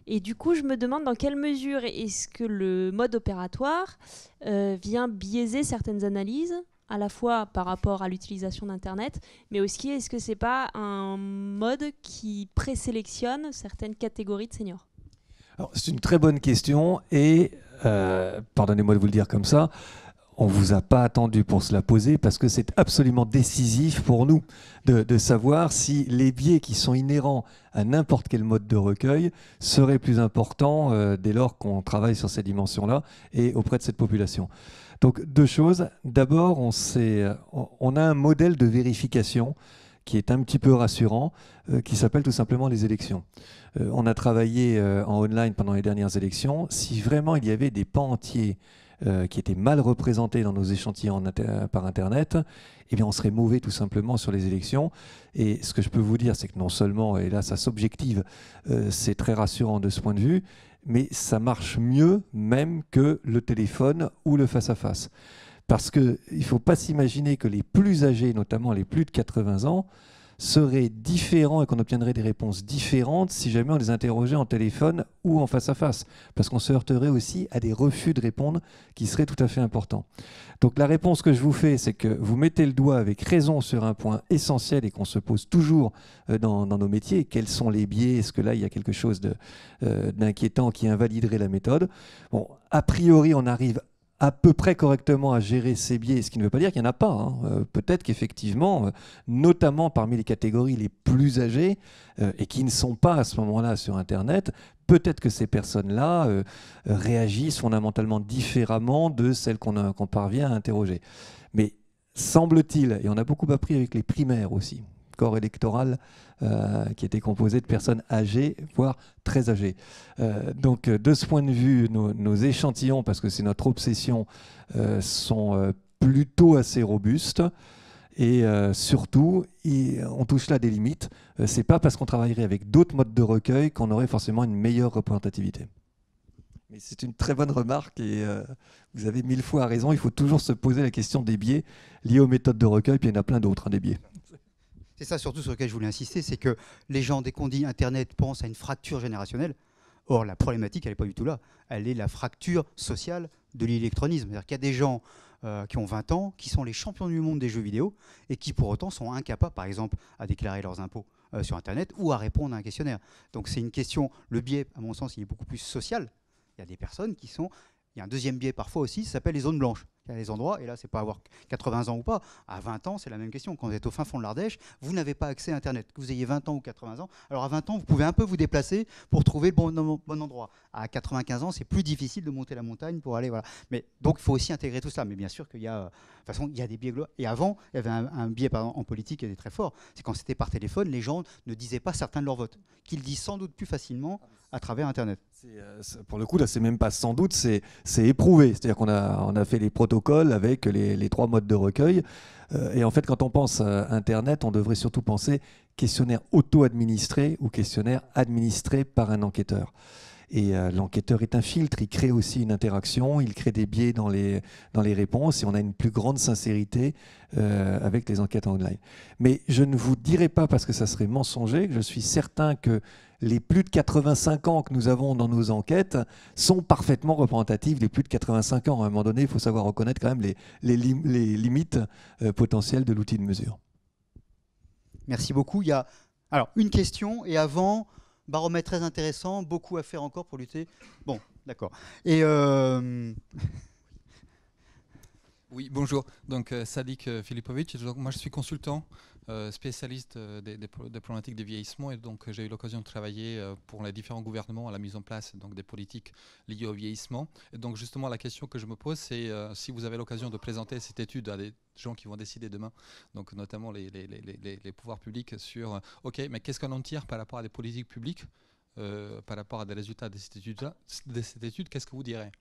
Et du coup, je me demande dans quelle mesure est-ce que le mode opératoire vient biaiser certaines analyses, à la fois par rapport à l'utilisation d'Internet, mais aussi est-ce que ce n'est pas un mode qui présélectionne certaines catégories de seniors? Alors, c'est une très bonne question et, pardonnez-moi de vous le dire comme ça, on ne vous a pas attendu pour se la poser parce que c'est absolument décisif pour nous de savoir si les biais qui sont inhérents à n'importe quel mode de recueil seraient plus importants dès lors qu'on travaille sur ces dimensions-là et auprès de cette population. Donc deux choses. D'abord, on a un modèle de vérification qui est un petit peu rassurant, qui s'appelle tout simplement les élections. On a travaillé en online pendant les dernières élections. Si vraiment il y avait des pans entiers qui étaient mal représentés dans nos échantillons par Internet, eh bien on serait mauvais tout simplement sur les élections. Et ce que je peux vous dire, c'est que non seulement, et là ça s'objective, c'est très rassurant de ce point de vue, mais ça marche mieux même que le téléphone ou le face-à-face. Parce qu'il ne faut pas s'imaginer que les plus âgés, notamment les plus de 80 ans, seraient différents et qu'on obtiendrait des réponses différentes si jamais on les interrogeait en téléphone ou en face-à-face. Parce qu'on se heurterait aussi à des refus de répondre qui seraient tout à fait importants. Donc la réponse que je vous fais, c'est que vous mettez le doigt avec raison sur un point essentiel et qu'on se pose toujours dans nos métiers. Quels sont les biais? Est-ce que là, il y a quelque chose d'inquiétant qui invaliderait la méthode? Bon, a priori, on arrive à peu près correctement à gérer ces biais, ce qui ne veut pas dire qu'il n'y en a pas. Hein. Peut-être qu'effectivement, notamment parmi les catégories les plus âgées et qui ne sont pas à ce moment-là sur Internet, peut-être que ces personnes-là réagissent fondamentalement différemment de celles qu'on parvient à interroger. Mais semble-t-il, et on a beaucoup appris avec les primaires aussi, corps électoral qui était composé de personnes âgées, voire très âgées. Donc de ce point de vue, nos échantillons, parce que c'est notre obsession, sont plutôt assez robustes. Et surtout, on touche là des limites. C'est pas parce qu'on travaillerait avec d'autres modes de recueil qu'on aurait forcément une meilleure représentativité. Mais c'est une très bonne remarque et vous avez 1000 fois raison. Il faut toujours se poser la question des biais liés aux méthodes de recueil, puis il y en a plein d'autres, des biais. C'est ça surtout sur lequel je voulais insister, c'est que les gens, dès qu'on dit Internet, pensent à une fracture générationnelle. Or, la problématique, elle n'est pas du tout là. Elle est la fracture sociale de l'électronisme. C'est-à-dire qu'il y a des gens qui ont 20 ans, qui sont les champions du monde des jeux vidéo et qui pour autant sont incapables, par exemple, à déclarer leurs impôts sur Internet ou à répondre à un questionnaire. Donc c'est une question, le biais, à mon sens, il est beaucoup plus social. Il y a des personnes qui sont... Il y a un deuxième biais parfois aussi, ça s'appelle les zones blanches. Il y a des endroits, et là, c'est pas avoir 80 ans ou pas. À 20 ans, c'est la même question. Quand vous êtes au fin fond de l'Ardèche, vous n'avez pas accès à Internet. Que vous ayez 20 ans ou 80 ans, alors à 20 ans, vous pouvez un peu vous déplacer pour trouver le bon endroit. À 95 ans, c'est plus difficile de monter la montagne pour aller... Voilà. Mais, donc, il faut aussi intégrer tout ça. Mais bien sûr qu'il y a... De toute façon, il y a des biais globaux. Et avant, il y avait un biais par exemple, en politique qui était très fort. C'est quand c'était par téléphone, les gens ne disaient pas certains de leurs votes. Qu'ils disent sans doute plus facilement à travers Internet. Pour le coup, là, c'est même pas sans doute, c'est éprouvé. C'est-à-dire qu'on a fait les protocoles avec les 3 modes de recueil. Et en fait, quand on pense à Internet, on devrait surtout penser questionnaire auto-administré ou questionnaire administré par un enquêteur. Et l'enquêteur est un filtre, il crée aussi une interaction, il crée des biais dans les réponses et on a une plus grande sincérité avec les enquêtes en online. Mais je ne vous dirai pas, parce que ça serait mensonger, que je suis certain que les plus de 85 ans que nous avons dans nos enquêtes sont parfaitement représentatifs des plus de 85 ans. À un moment donné, il faut savoir reconnaître quand même les limites potentielles de l'outil de mesure. Merci beaucoup. Il y a alors une question et avant, baromètre très intéressant, beaucoup à faire encore pour lutter. Bon, d'accord. Et oui, bonjour. Donc Sadik Filipovic. Donc, moi, je suis consultant spécialiste des problématiques de vieillissement et donc j'ai eu l'occasion de travailler pour les différents gouvernements à la mise en place donc, des politiques liées au vieillissement. Et donc justement, la question que je me pose, c'est si vous avez l'occasion de présenter cette étude à des gens qui vont décider demain, donc notamment les pouvoirs publics sur OK, mais qu'est-ce qu'on en tire par rapport à des politiques publiques, par rapport à des résultats de cette étude, qu'est-ce que vous direz ?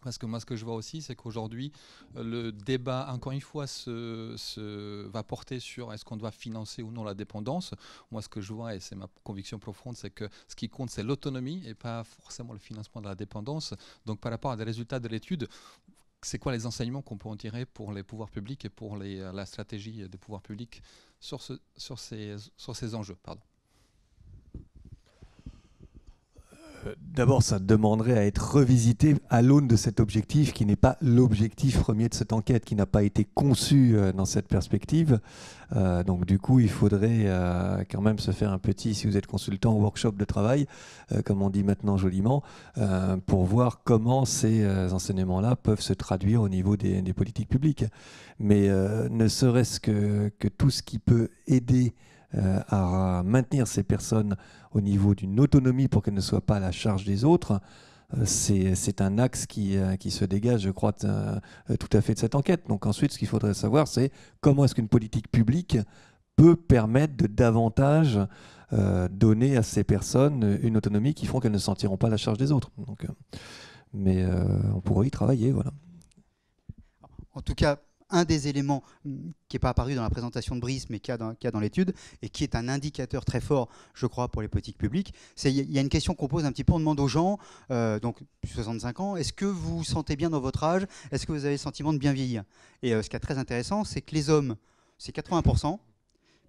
Parce que moi, ce que je vois aussi, c'est qu'aujourd'hui, le débat, encore une fois, va porter sur est-ce qu'on doit financer ou non la dépendance. Moi, ce que je vois, et c'est ma conviction profonde, c'est que ce qui compte, c'est l'autonomie et pas forcément le financement de la dépendance. Donc, par rapport à des résultats de l'étude, c'est quoi les enseignements qu'on peut en tirer pour les pouvoirs publics et pour la stratégie des pouvoirs publics sur ces enjeux, pardon. D'abord, ça demanderait à être revisité à l'aune de cet objectif qui n'est pas l'objectif premier de cette enquête, qui n'a pas été conçu dans cette perspective. Donc du coup, il faudrait quand même se faire un petit, si vous êtes consultant, workshop de travail, comme on dit maintenant joliment, pour voir comment ces enseignements-là peuvent se traduire au niveau des politiques publiques. Mais ne serait-ce que tout ce qui peut aider à maintenir ces personnes au niveau d'une autonomie pour qu'elles ne soient pas à la charge des autres, c'est un axe qui se dégage, je crois, tout à fait de cette enquête. Donc ensuite, ce qu'il faudrait savoir, c'est comment est-ce qu'une politique publique peut permettre de davantage donner à ces personnes une autonomie qui font qu'elles ne se sentiront pas à la charge des autres. Donc, mais on pourrait y travailler, voilà. En tout cas, un des éléments qui n'est pas apparu dans la présentation de Brice, mais qui y a dans l'étude, et qui est un indicateur très fort, je crois, pour les politiques publiques, c'est il y a une question qu'on pose un petit peu, on demande aux gens, donc plus de 65 ans, est-ce que vous vous sentez bien dans votre âge ? Est-ce que vous avez le sentiment de bien vieillir ? Et ce qui est très intéressant, c'est que les hommes, c'est 80%,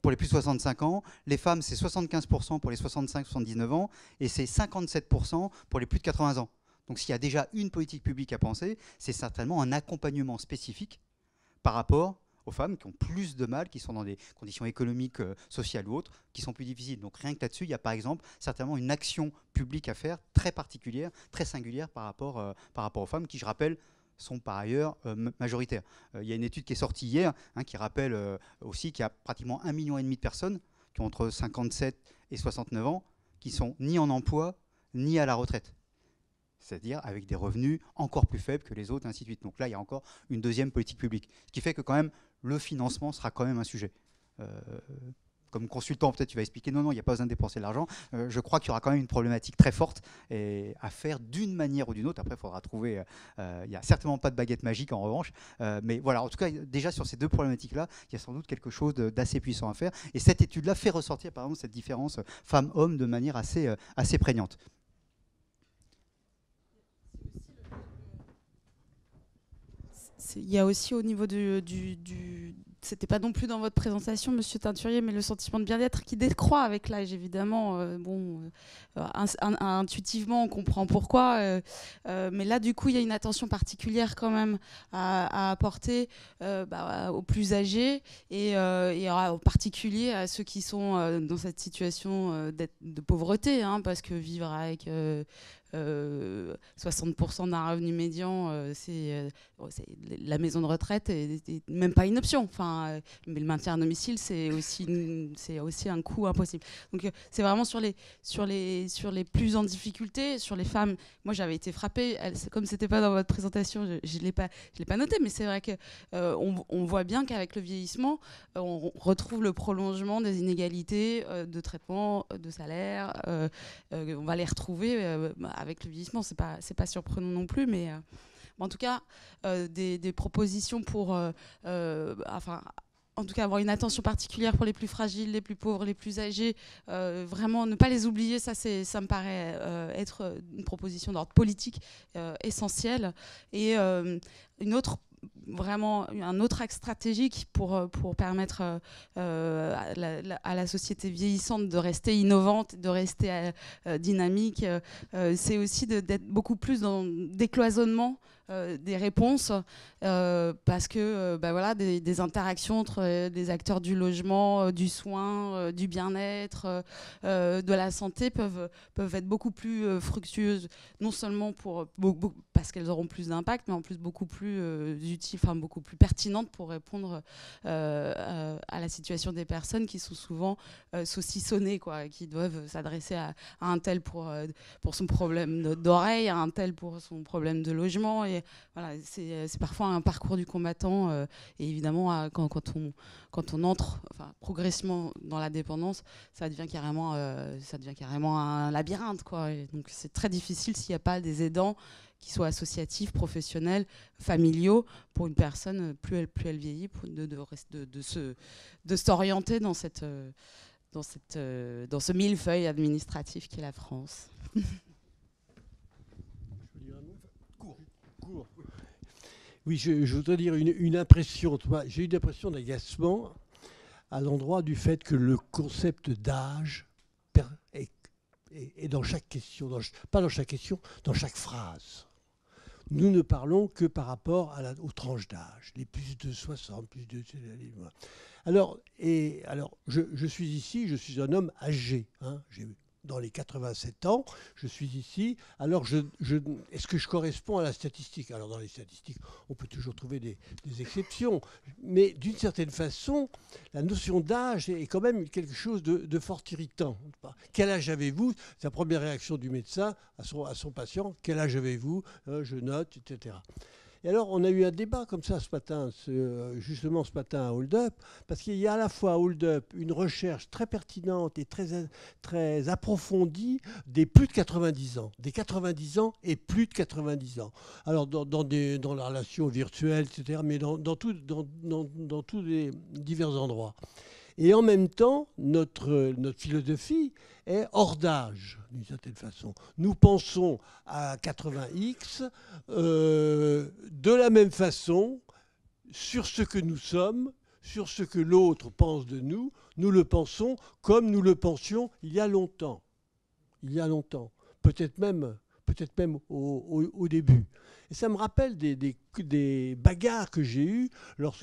pour les plus de 65 ans, les femmes, c'est 75% pour les 65-79 ans, et c'est 57% pour les plus de 80 ans. Donc s'il y a déjà une politique publique à penser, c'est certainement un accompagnement spécifique par rapport aux femmes qui ont plus de mal, qui sont dans des conditions économiques, sociales ou autres, qui sont plus difficiles. Donc rien que là-dessus, il y a par exemple certainement une action publique à faire très particulière, très singulière par rapport aux femmes qui, je rappelle, sont par ailleurs majoritaires. Il y a une étude qui est sortie hier qui rappelle aussi qu'il y a pratiquement 1,5 million de personnes qui ont entre 57 et 69 ans qui sont ni en emploi ni à la retraite. C'est-à-dire avec des revenus encore plus faibles que les autres, et ainsi de suite. Donc là, il y a encore une deuxième politique publique. Ce qui fait que quand même, le financement sera quand même un sujet. comme consultant, peut-être tu vas expliquer non, il n'y a pas besoin de dépenser de l'argent. Je crois qu'il y aura quand même une problématique très forte à faire d'une manière ou d'une autre. Après, il faudra trouver. Il n'y a certainement pas de baguette magique en revanche. Mais voilà, en tout cas, déjà sur ces deux problématiques-là, il y a sans doute quelque chose d'assez puissant à faire. Et cette étude-là fait ressortir, par exemple, cette différence femmes-hommes de manière assez prégnante. Il y a aussi au niveau c'était pas non plus dans votre présentation, Monsieur Teinturier, mais le sentiment de bien-être qui décroît avec l'âge, évidemment. Intuitivement, on comprend pourquoi. Mais là, du coup, il y a une attention particulière quand même à apporter aux plus âgés et en particulier à ceux qui sont dans cette situation de pauvreté, hein, parce que vivre avec 60% d'un revenu médian, c'est la maison de retraite est même pas une option. Enfin, mais le maintien à domicile, c'est aussi un coût impossible. Donc c'est vraiment sur les plus en difficulté, sur les femmes. Moi, j'avais été frappée. Comme c'était pas dans votre présentation, je l'ai pas noté, mais c'est vrai que on voit bien qu'avec le vieillissement, on retrouve le prolongement des inégalités de traitement, de salaire. On va les retrouver avec le vieillissement. C'est pas surprenant non plus, mais en tout cas, des propositions pour, en tout cas, avoir une attention particulière pour les plus fragiles, les plus pauvres, les plus âgés, vraiment ne pas les oublier, ça me paraît être une proposition d'ordre politique essentielle. Et un autre axe stratégique pour permettre à la société vieillissante de rester innovante, de rester dynamique, c'est aussi d'être beaucoup plus dans le décloisonnement des réponses, parce que des interactions entre les acteurs du logement, du soin, du bien-être, de la santé peuvent être beaucoup plus fructueuses, non seulement parce qu'elles auront plus d'impact, mais en plus beaucoup plus utiles, beaucoup plus pertinentes pour répondre à la situation des personnes qui sont souvent saucissonnées, qui doivent s'adresser à un tel pour son problème d'oreille, à un tel pour son problème de logement. Et voilà, c'est parfois un parcours du combattant. Et évidemment, quand on entre progressivement dans la dépendance, ça devient carrément un labyrinthe, quoi. Et donc c'est très difficile s'il n'y a pas des aidants qui soient associatifs, professionnels, familiaux, pour une personne, plus elle vieillit, de s'orienter dans ce millefeuille administratif qu'est la France. Oui, je voudrais dire une impression. J'ai eu une impression d'agacement à l'endroit du fait que le concept d'âge est dans chaque question, pas dans chaque question, dans chaque phrase. Nous ne parlons que par rapport aux tranches d'âge, les plus de 60, plus de... Alors, je suis ici, je suis un homme âgé, hein, j'ai dans les 87 ans, je suis ici. Alors, est-ce que je corresponds à la statistique? Alors, dans les statistiques, on peut toujours trouver des exceptions. Mais d'une certaine façon, la notion d'âge est quand même quelque chose de fort irritant. Quel âge avez-vous? C'est la première réaction du médecin à son patient. Quel âge avez-vous? Je note, etc. Et alors, on a eu un débat comme ça ce matin, justement ce matin à Hold Up, parce qu'il y a à la fois à Hold Up une recherche très pertinente et très approfondie des plus de 90 ans, des 90 ans et plus de 90 ans. Alors, dans la relation virtuelle, etc., mais dans tous les divers endroits. Et en même temps, notre philosophie est hors d'âge, d'une certaine façon. Nous pensons à 80X de la même façon sur ce que nous sommes, sur ce que l'autre pense de nous. Nous le pensons comme nous le pensions il y a longtemps. Il y a longtemps. Peut-être même au début. Et ça me rappelle des bagarres que j'ai eues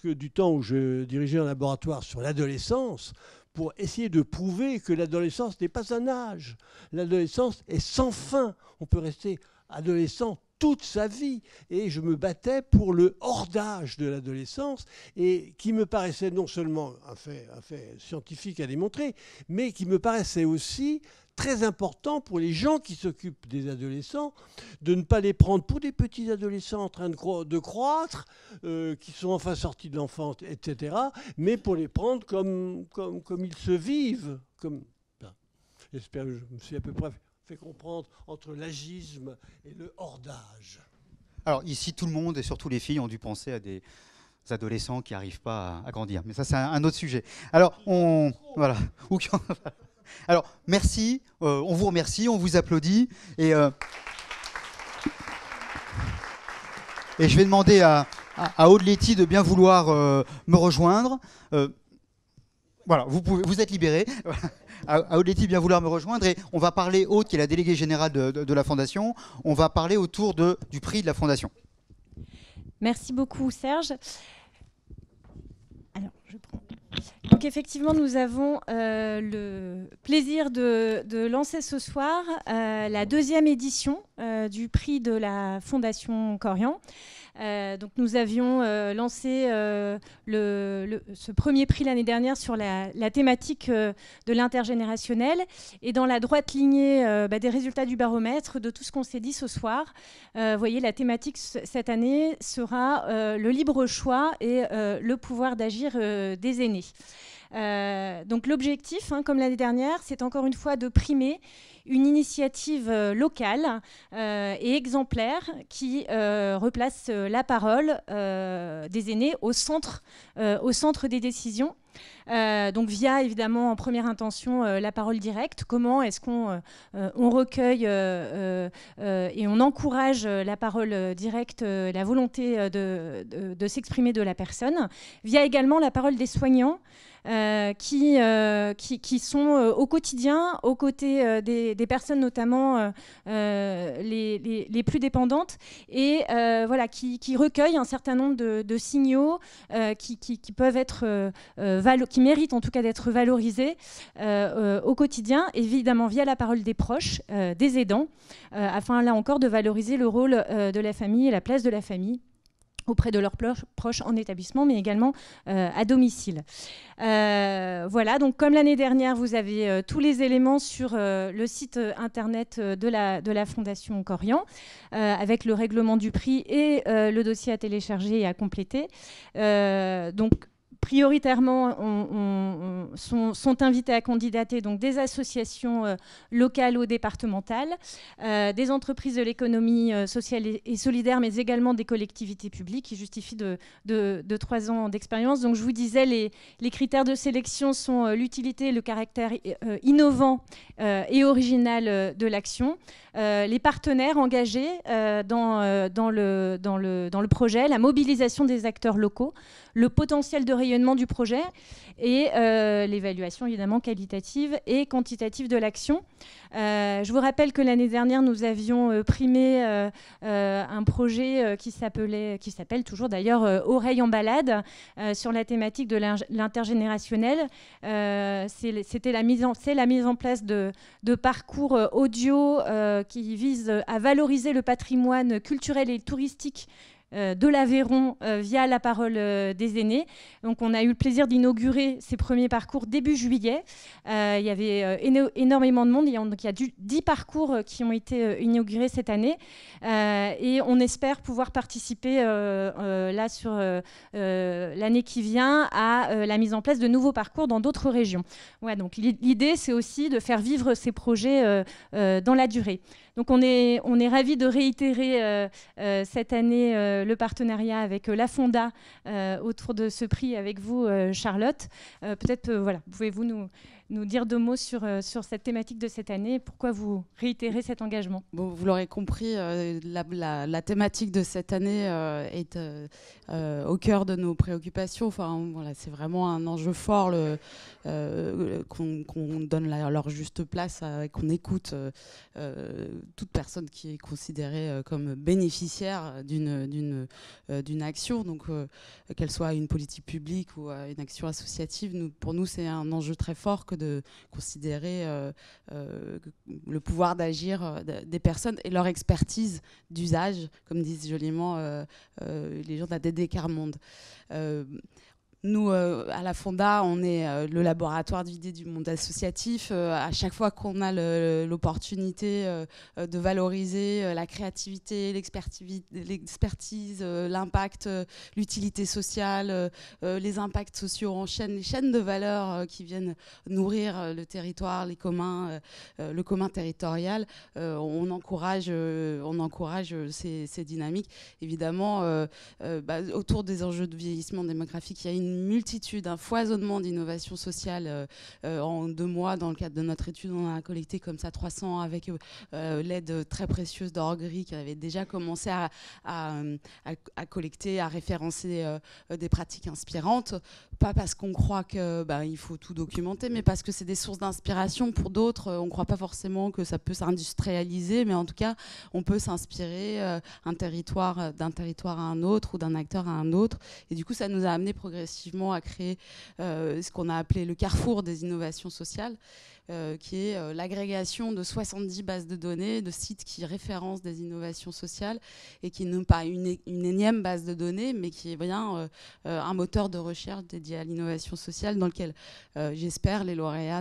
du temps où je dirigeais un laboratoire sur l'adolescence, pour essayer de prouver que l'adolescence n'est pas un âge. L'adolescence est sans fin. On peut rester adolescent toute sa vie. Et je me battais pour le hors-d'âge de l'adolescence, et qui me paraissait non seulement un fait scientifique à démontrer, mais qui me paraissait aussi très important pour les gens qui s'occupent des adolescents, de ne pas les prendre pour des petits adolescents en train de croître, qui sont enfin sortis de l'enfance, etc., mais pour les prendre comme ils se vivent. J'espère que je me suis à peu près fait comprendre entre l'agisme et le hors-d'âge. Alors ici, tout le monde, et surtout les filles, ont dû penser à des adolescents qui n'arrivent pas à grandir. Mais ça, c'est un autre sujet. Alors, voilà. Alors, merci, on vous remercie, on vous applaudit. Et je vais demander à Aude Letty de bien vouloir me rejoindre. Voilà, vous êtes libérés. À Aude Letty bien vouloir me rejoindre. Et on va parler, Aude, qui est la déléguée générale de la Fondation, on va parler autour du prix de la Fondation. Merci beaucoup, Serge. Alors, je prends... Donc effectivement, nous avons le plaisir de lancer ce soir la 2e édition du prix de la Fondation Corian. Donc nous avions lancé ce premier prix l'année dernière sur la thématique de l'intergénérationnel, et dans la droite lignée des résultats du baromètre, de tout ce qu'on s'est dit ce soir. Vous voyez, la thématique cette année sera le libre choix et le pouvoir d'agir des aînés. Donc l'objectif, comme l'année dernière, c'est encore une fois de primer une initiative locale et exemplaire qui replace la parole des aînés au centre des décisions. Donc via évidemment en première intention la parole directe, comment est-ce qu'on recueille et on encourage la parole directe, la volonté de s'exprimer de la personne, via également la parole des soignants qui sont au quotidien aux côtés des personnes notamment les plus dépendantes, et voilà, qui recueillent un certain nombre de signaux qui peuvent être qui méritent en tout cas d'être valorisés au quotidien, évidemment via la parole des proches, des aidants, afin là encore de valoriser le rôle de la famille et la place de la famille auprès de leurs proches en établissement, mais également à domicile. Voilà, donc comme l'année dernière, vous avez tous les éléments sur le site internet de la Fondation Corian, avec le règlement du prix et le dossier à télécharger et à compléter. Donc, prioritairement, sont invités à candidater donc des associations locales ou départementales, des entreprises de l'économie sociale et solidaire, mais également des collectivités publiques qui justifient de 3 ans d'expérience. Donc je vous disais, les critères de sélection sont l'utilité et le caractère innovant et original de l'action, les partenaires engagés dans le projet, la mobilisation des acteurs locaux, le potentiel de rayonnement du projet et l'évaluation évidemment qualitative et quantitative de l'action. Je vous rappelle que l'année dernière, nous avions primé un projet qui s'appelle toujours d'ailleurs Oreilles en balade, sur la thématique de l'intergénérationnel. C'est la mise en place de parcours audio qui visent à valoriser le patrimoine culturel et touristique de l'Aveyron via la parole des aînés. Donc on a eu le plaisir d'inaugurer ces premiers parcours début juillet. Il y avait énormément de monde. Il y a 10 parcours qui ont été inaugurés cette année. Et on espère pouvoir participer là sur l'année qui vient à la mise en place de nouveaux parcours dans d'autres régions. Ouais, donc l'idée, c'est aussi de faire vivre ces projets dans la durée. Donc on est ravis de réitérer cette année le partenariat avec la Fonda autour de ce prix avec vous, Charlotte. Peut-être, voilà, pouvez-vous nous dire 2 mots sur cette thématique de cette année, pourquoi vous réitérez cet engagement? Bon, vous l'aurez compris, la thématique de cette année est au cœur de nos préoccupations. Enfin, voilà, c'est vraiment un enjeu fort qu'on donne leur juste place, qu'on écoute toute personne qui est considérée comme bénéficiaire d'une action, donc qu'elle soit une politique publique ou une action associative. Pour nous, c'est un enjeu très fort que de considérer le pouvoir d'agir des personnes et leur expertise d'usage, comme disent joliment les gens de la DD Carmonde. Nous, à la Fonda, on est le laboratoire d'idées du monde associatif. À chaque fois qu'on a l'opportunité de valoriser la créativité, l'expertise, l'impact, l'utilité sociale, les impacts sociaux en chaîne, les chaînes de valeur qui viennent nourrir le territoire, le commun territorial, on encourage ces dynamiques. Évidemment, autour des enjeux de vieillissement démographique, il y a une multitude, un foisonnement d'innovation sociale. En 2 mois, dans le cadre de notre étude, on a collecté comme ça 300 avec l'aide très précieuse d'Orgri qui avait déjà commencé à collecter, à référencer des pratiques inspirantes. Pas parce qu'on croit qu'il faut tout documenter, mais parce que c'est des sources d'inspiration pour d'autres. On ne croit pas forcément que ça peut s'industrialiser, mais en tout cas, on peut s'inspirer d'un territoire à un autre ou d'un acteur à un autre. Et du coup, ça nous a amené progressivement à créer ce qu'on a appelé le carrefour des innovations sociales, qui est l'agrégation de 70 bases de données, de sites qui référencent des innovations sociales et qui n'est pas une énième base de données, mais qui est bien un moteur de recherche dédié à l'innovation sociale dans lequel, j'espère, les lauréats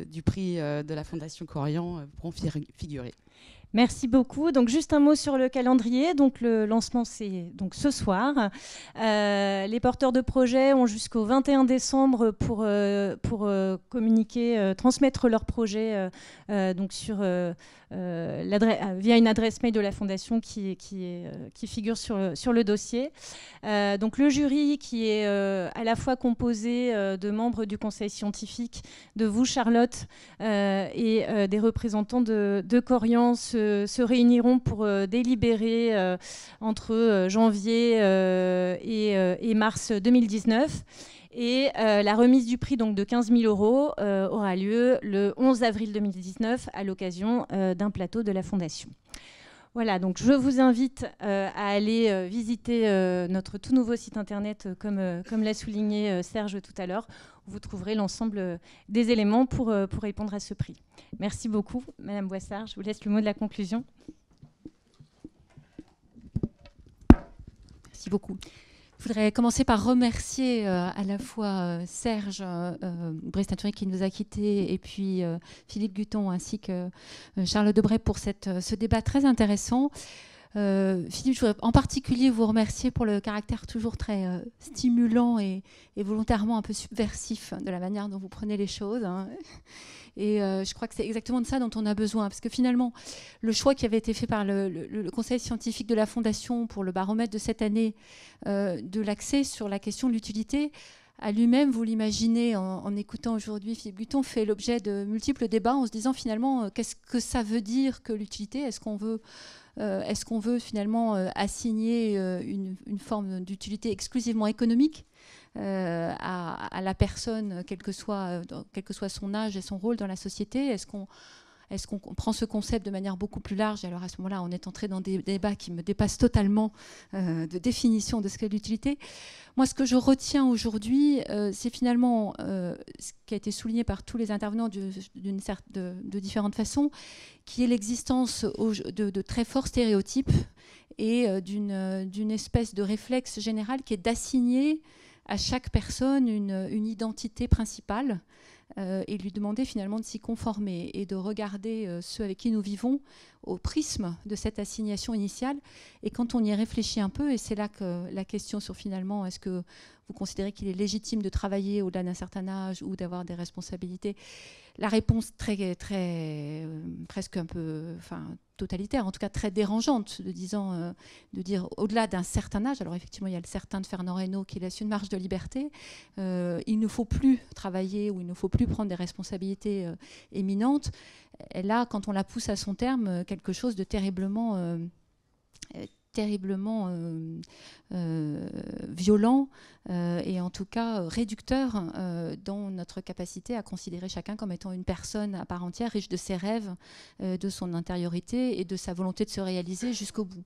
du prix de la Fondation Corian pourront figurer. Merci beaucoup. Donc juste un mot sur le calendrier. Donc le lancement c'est donc ce soir. Les porteurs de projets ont jusqu'au 21 décembre pour communiquer, transmettre leur projet donc via une adresse mail de la Fondation qui figure sur le dossier. Donc le jury qui est à la fois composé de membres du conseil scientifique, de vous Charlotte et des représentants de Corian se réuniront pour délibérer entre janvier et mars 2019. Et la remise du prix donc, de 15 000 € aura lieu le 11 avril 2019 à l'occasion d'un plateau de la Fondation. Voilà, donc je vous invite à aller visiter notre tout nouveau site internet, comme l'a souligné Serge tout à l'heure. Vous trouverez l'ensemble des éléments pour répondre à ce prix. Merci beaucoup, Madame Boissard. Je vous laisse le mot de la conclusion. Merci beaucoup. Je voudrais commencer par remercier à la fois Serge Brice Teinturier qui nous a quittés et puis Philippe Guton ainsi que Charlotte Debray pour ce débat très intéressant. Philippe, je voudrais en particulier vous remercier pour le caractère toujours très stimulant et volontairement un peu subversif de la manière dont vous prenez les choses. Hein. Et je crois que c'est exactement de ça dont on a besoin. Parce que finalement, le choix qui avait été fait par le conseil scientifique de la Fondation pour le baromètre de cette année, de l'accès sur la question de l'utilité, à lui-même, vous l'imaginez en écoutant aujourd'hui Philippe Guton, fait l'objet de multiples débats en se disant finalement qu'est-ce que ça veut dire que l'utilité ? Est-ce qu'on veut finalement assigner une forme d'utilité exclusivement économique à la personne, quel que soit son âge et son rôle dans la société ? Est-ce qu'on prend ce concept de manière beaucoup plus large ? Et alors à ce moment-là, on est entré dans des débats qui me dépassent totalement de définition de ce qu'est l'utilité. Moi, ce que je retiens aujourd'hui, c'est finalement ce qui a été souligné par tous les intervenants de différentes façons, qui est l'existence de très forts stéréotypes et d'une espèce de réflexe général qui est d'assigner à chaque personne une identité principale et lui demander finalement de s'y conformer et de regarder ceux avec qui nous vivons au prisme de cette assignation initiale. Et quand on y réfléchit un peu, et c'est là que la question sur finalement est-ce que vous considérez qu'il est légitime de travailler au-delà d'un certain âge ou d'avoir des responsabilités, la réponse presque un peu totalitaire, en tout cas très dérangeante, de dire au-delà d'un certain âge, alors effectivement il y a le certain de Fernand Reynaud qui laisse une marge de liberté, il ne faut plus travailler ou il ne faut plus prendre des responsabilités éminentes. Et là, quand on la pousse à son terme, quelque chose de terriblement violent et en tout cas réducteur dans notre capacité à considérer chacun comme étant une personne à part entière, riche de ses rêves, de son intériorité et de sa volonté de se réaliser jusqu'au bout.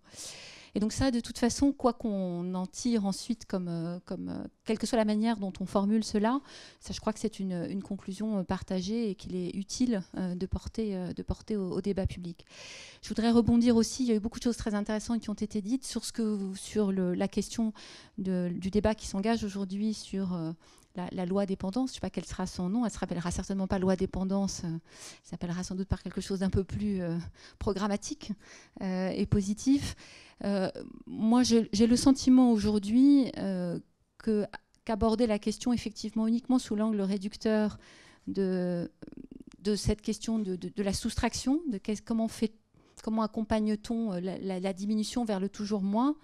Et donc ça, de toute façon, quoi qu'on en tire ensuite, quelle que soit la manière dont on formule cela, ça, je crois que c'est une conclusion partagée et qu'il est utile de porter au débat public. Je voudrais rebondir aussi, il y a eu beaucoup de choses très intéressantes qui ont été dites sur la question du débat qui s'engage aujourd'hui sur la loi dépendance. Je ne sais pas quel sera son nom, elle ne se rappellera certainement pas loi dépendance, elle s'appellera sans doute par quelque chose d'un peu plus programmatique et positif. Moi, j'ai le sentiment aujourd'hui qu'aborder la question effectivement uniquement sous l'angle réducteur de cette question de la soustraction, de comment accompagne-t-on la diminution vers le toujours moins,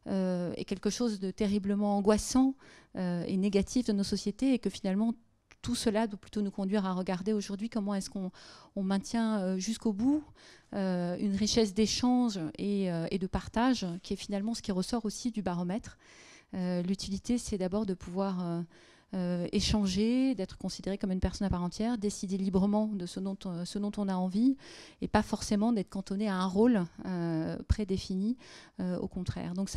est quelque chose de terriblement angoissant et négatif de nos sociétés, et que finalement tout cela doit plutôt nous conduire à regarder aujourd'hui comment est-ce qu'on maintient jusqu'au bout une richesse d'échange et de partage, qui est finalement ce qui ressort aussi du baromètre. L'utilité, c'est d'abord de pouvoir échanger, d'être considéré comme une personne à part entière, décider librement de ce dont on a envie, et pas forcément d'être cantonné à un rôle prédéfini, au contraire. Donc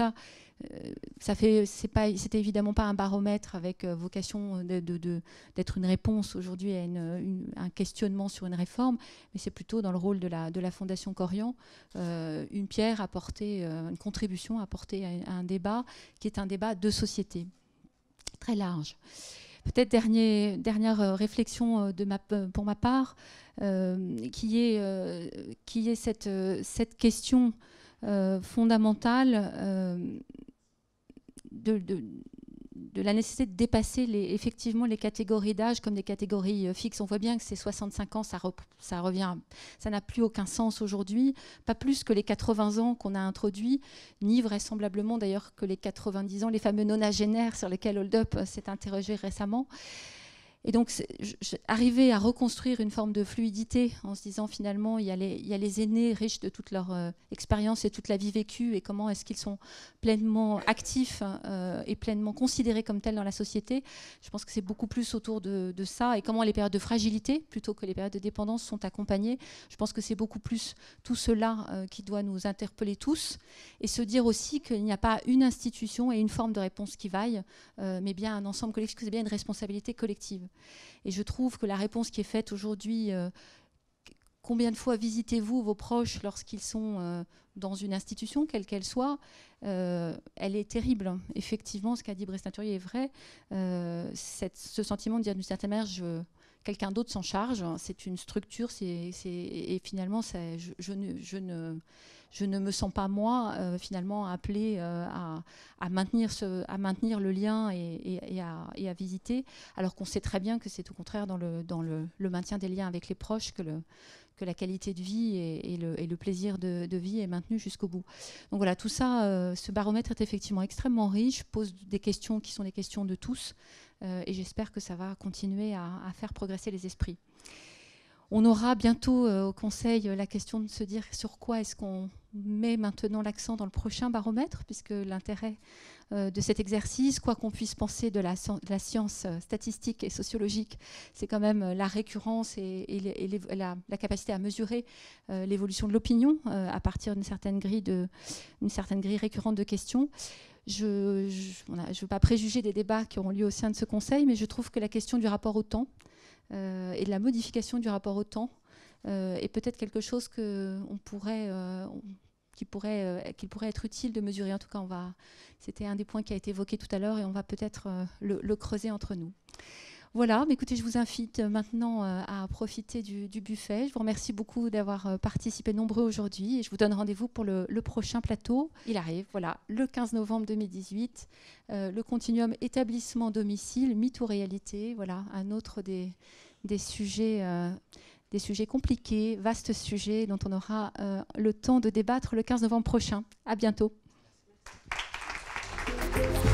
c'était évidemment pas un baromètre avec vocation d'être une réponse aujourd'hui à un questionnement sur une réforme, mais c'est plutôt dans le rôle de la Fondation Corian, une pierre apportée, une contribution apportée à un débat qui est un débat de société très large. Peut-être dernière réflexion pour ma part, qui est cette question fondamentale de la nécessité de dépasser effectivement les catégories d'âge comme des catégories fixes. On voit bien que ces 65 ans, ça n'a plus aucun sens aujourd'hui, pas plus que les 80 ans qu'on a introduits, ni vraisemblablement d'ailleurs que les 90 ans, les fameux nonagénaires sur lesquels Hold Up s'est interrogé récemment. Et donc, arriver à reconstruire une forme de fluidité en se disant finalement, il y a les aînés riches de toute leur expérience et toute la vie vécue, et comment est-ce qu'ils sont pleinement actifs et pleinement considérés comme tels dans la société. Je pense que c'est beaucoup plus autour de ça, et comment les périodes de fragilité, plutôt que les périodes de dépendance, sont accompagnées. Je pense que c'est beaucoup plus tout cela qui doit nous interpeller tous, et se dire aussi qu'il n'y a pas une institution et une forme de réponse qui vaille, mais bien un ensemble collectif, que c'est bien une responsabilité collective. Et je trouve que la réponse qui est faite aujourd'hui, combien de fois visitez-vous vos proches lorsqu'ils sont dans une institution, quelle qu'elle soit, elle est terrible. Effectivement, ce qu'a dit Brice Teinturier est vrai. Ce sentiment de dire d'une certaine manière, quelqu'un d'autre s'en charge, c'est une structure, et finalement, je ne me sens pas, moi, finalement, appelée à maintenir le lien et à visiter, alors qu'on sait très bien que c'est au contraire dans le maintien des liens avec les proches que la qualité de vie et le plaisir de vie est maintenu jusqu'au bout. Donc voilà, tout ça, ce baromètre est effectivement extrêmement riche, pose des questions qui sont des questions de tous, et j'espère que ça va continuer à faire progresser les esprits. On aura bientôt au Conseil la question de se dire sur quoi est-ce qu'on met maintenant l'accent dans le prochain baromètre, puisque l'intérêt de cet exercice, quoi qu'on puisse penser de la science statistique et sociologique, c'est quand même la récurrence et la capacité à mesurer l'évolution de l'opinion à partir d'une certaine grille récurrente de questions. Je ne veux pas préjuger des débats qui auront lieu au sein de ce Conseil, mais je trouve que la question du rapport au temps et de la modification du rapport au temps est peut-être quelque chose qu'il pourrait être utile de mesurer. En tout cas, c'était un des points qui a été évoqué tout à l'heure, et on va peut-être le creuser entre nous. Voilà, mais écoutez, je vous invite maintenant à profiter du buffet. Je vous remercie beaucoup d'avoir participé nombreux aujourd'hui, et je vous donne rendez-vous pour le prochain plateau. Il arrive, voilà, le 15 novembre 2018, le continuum établissement-domicile, mythe ou réalité, voilà, un autre des sujets compliqués, vastes sujets dont on aura le temps de débattre le 15 novembre prochain. À bientôt. Merci.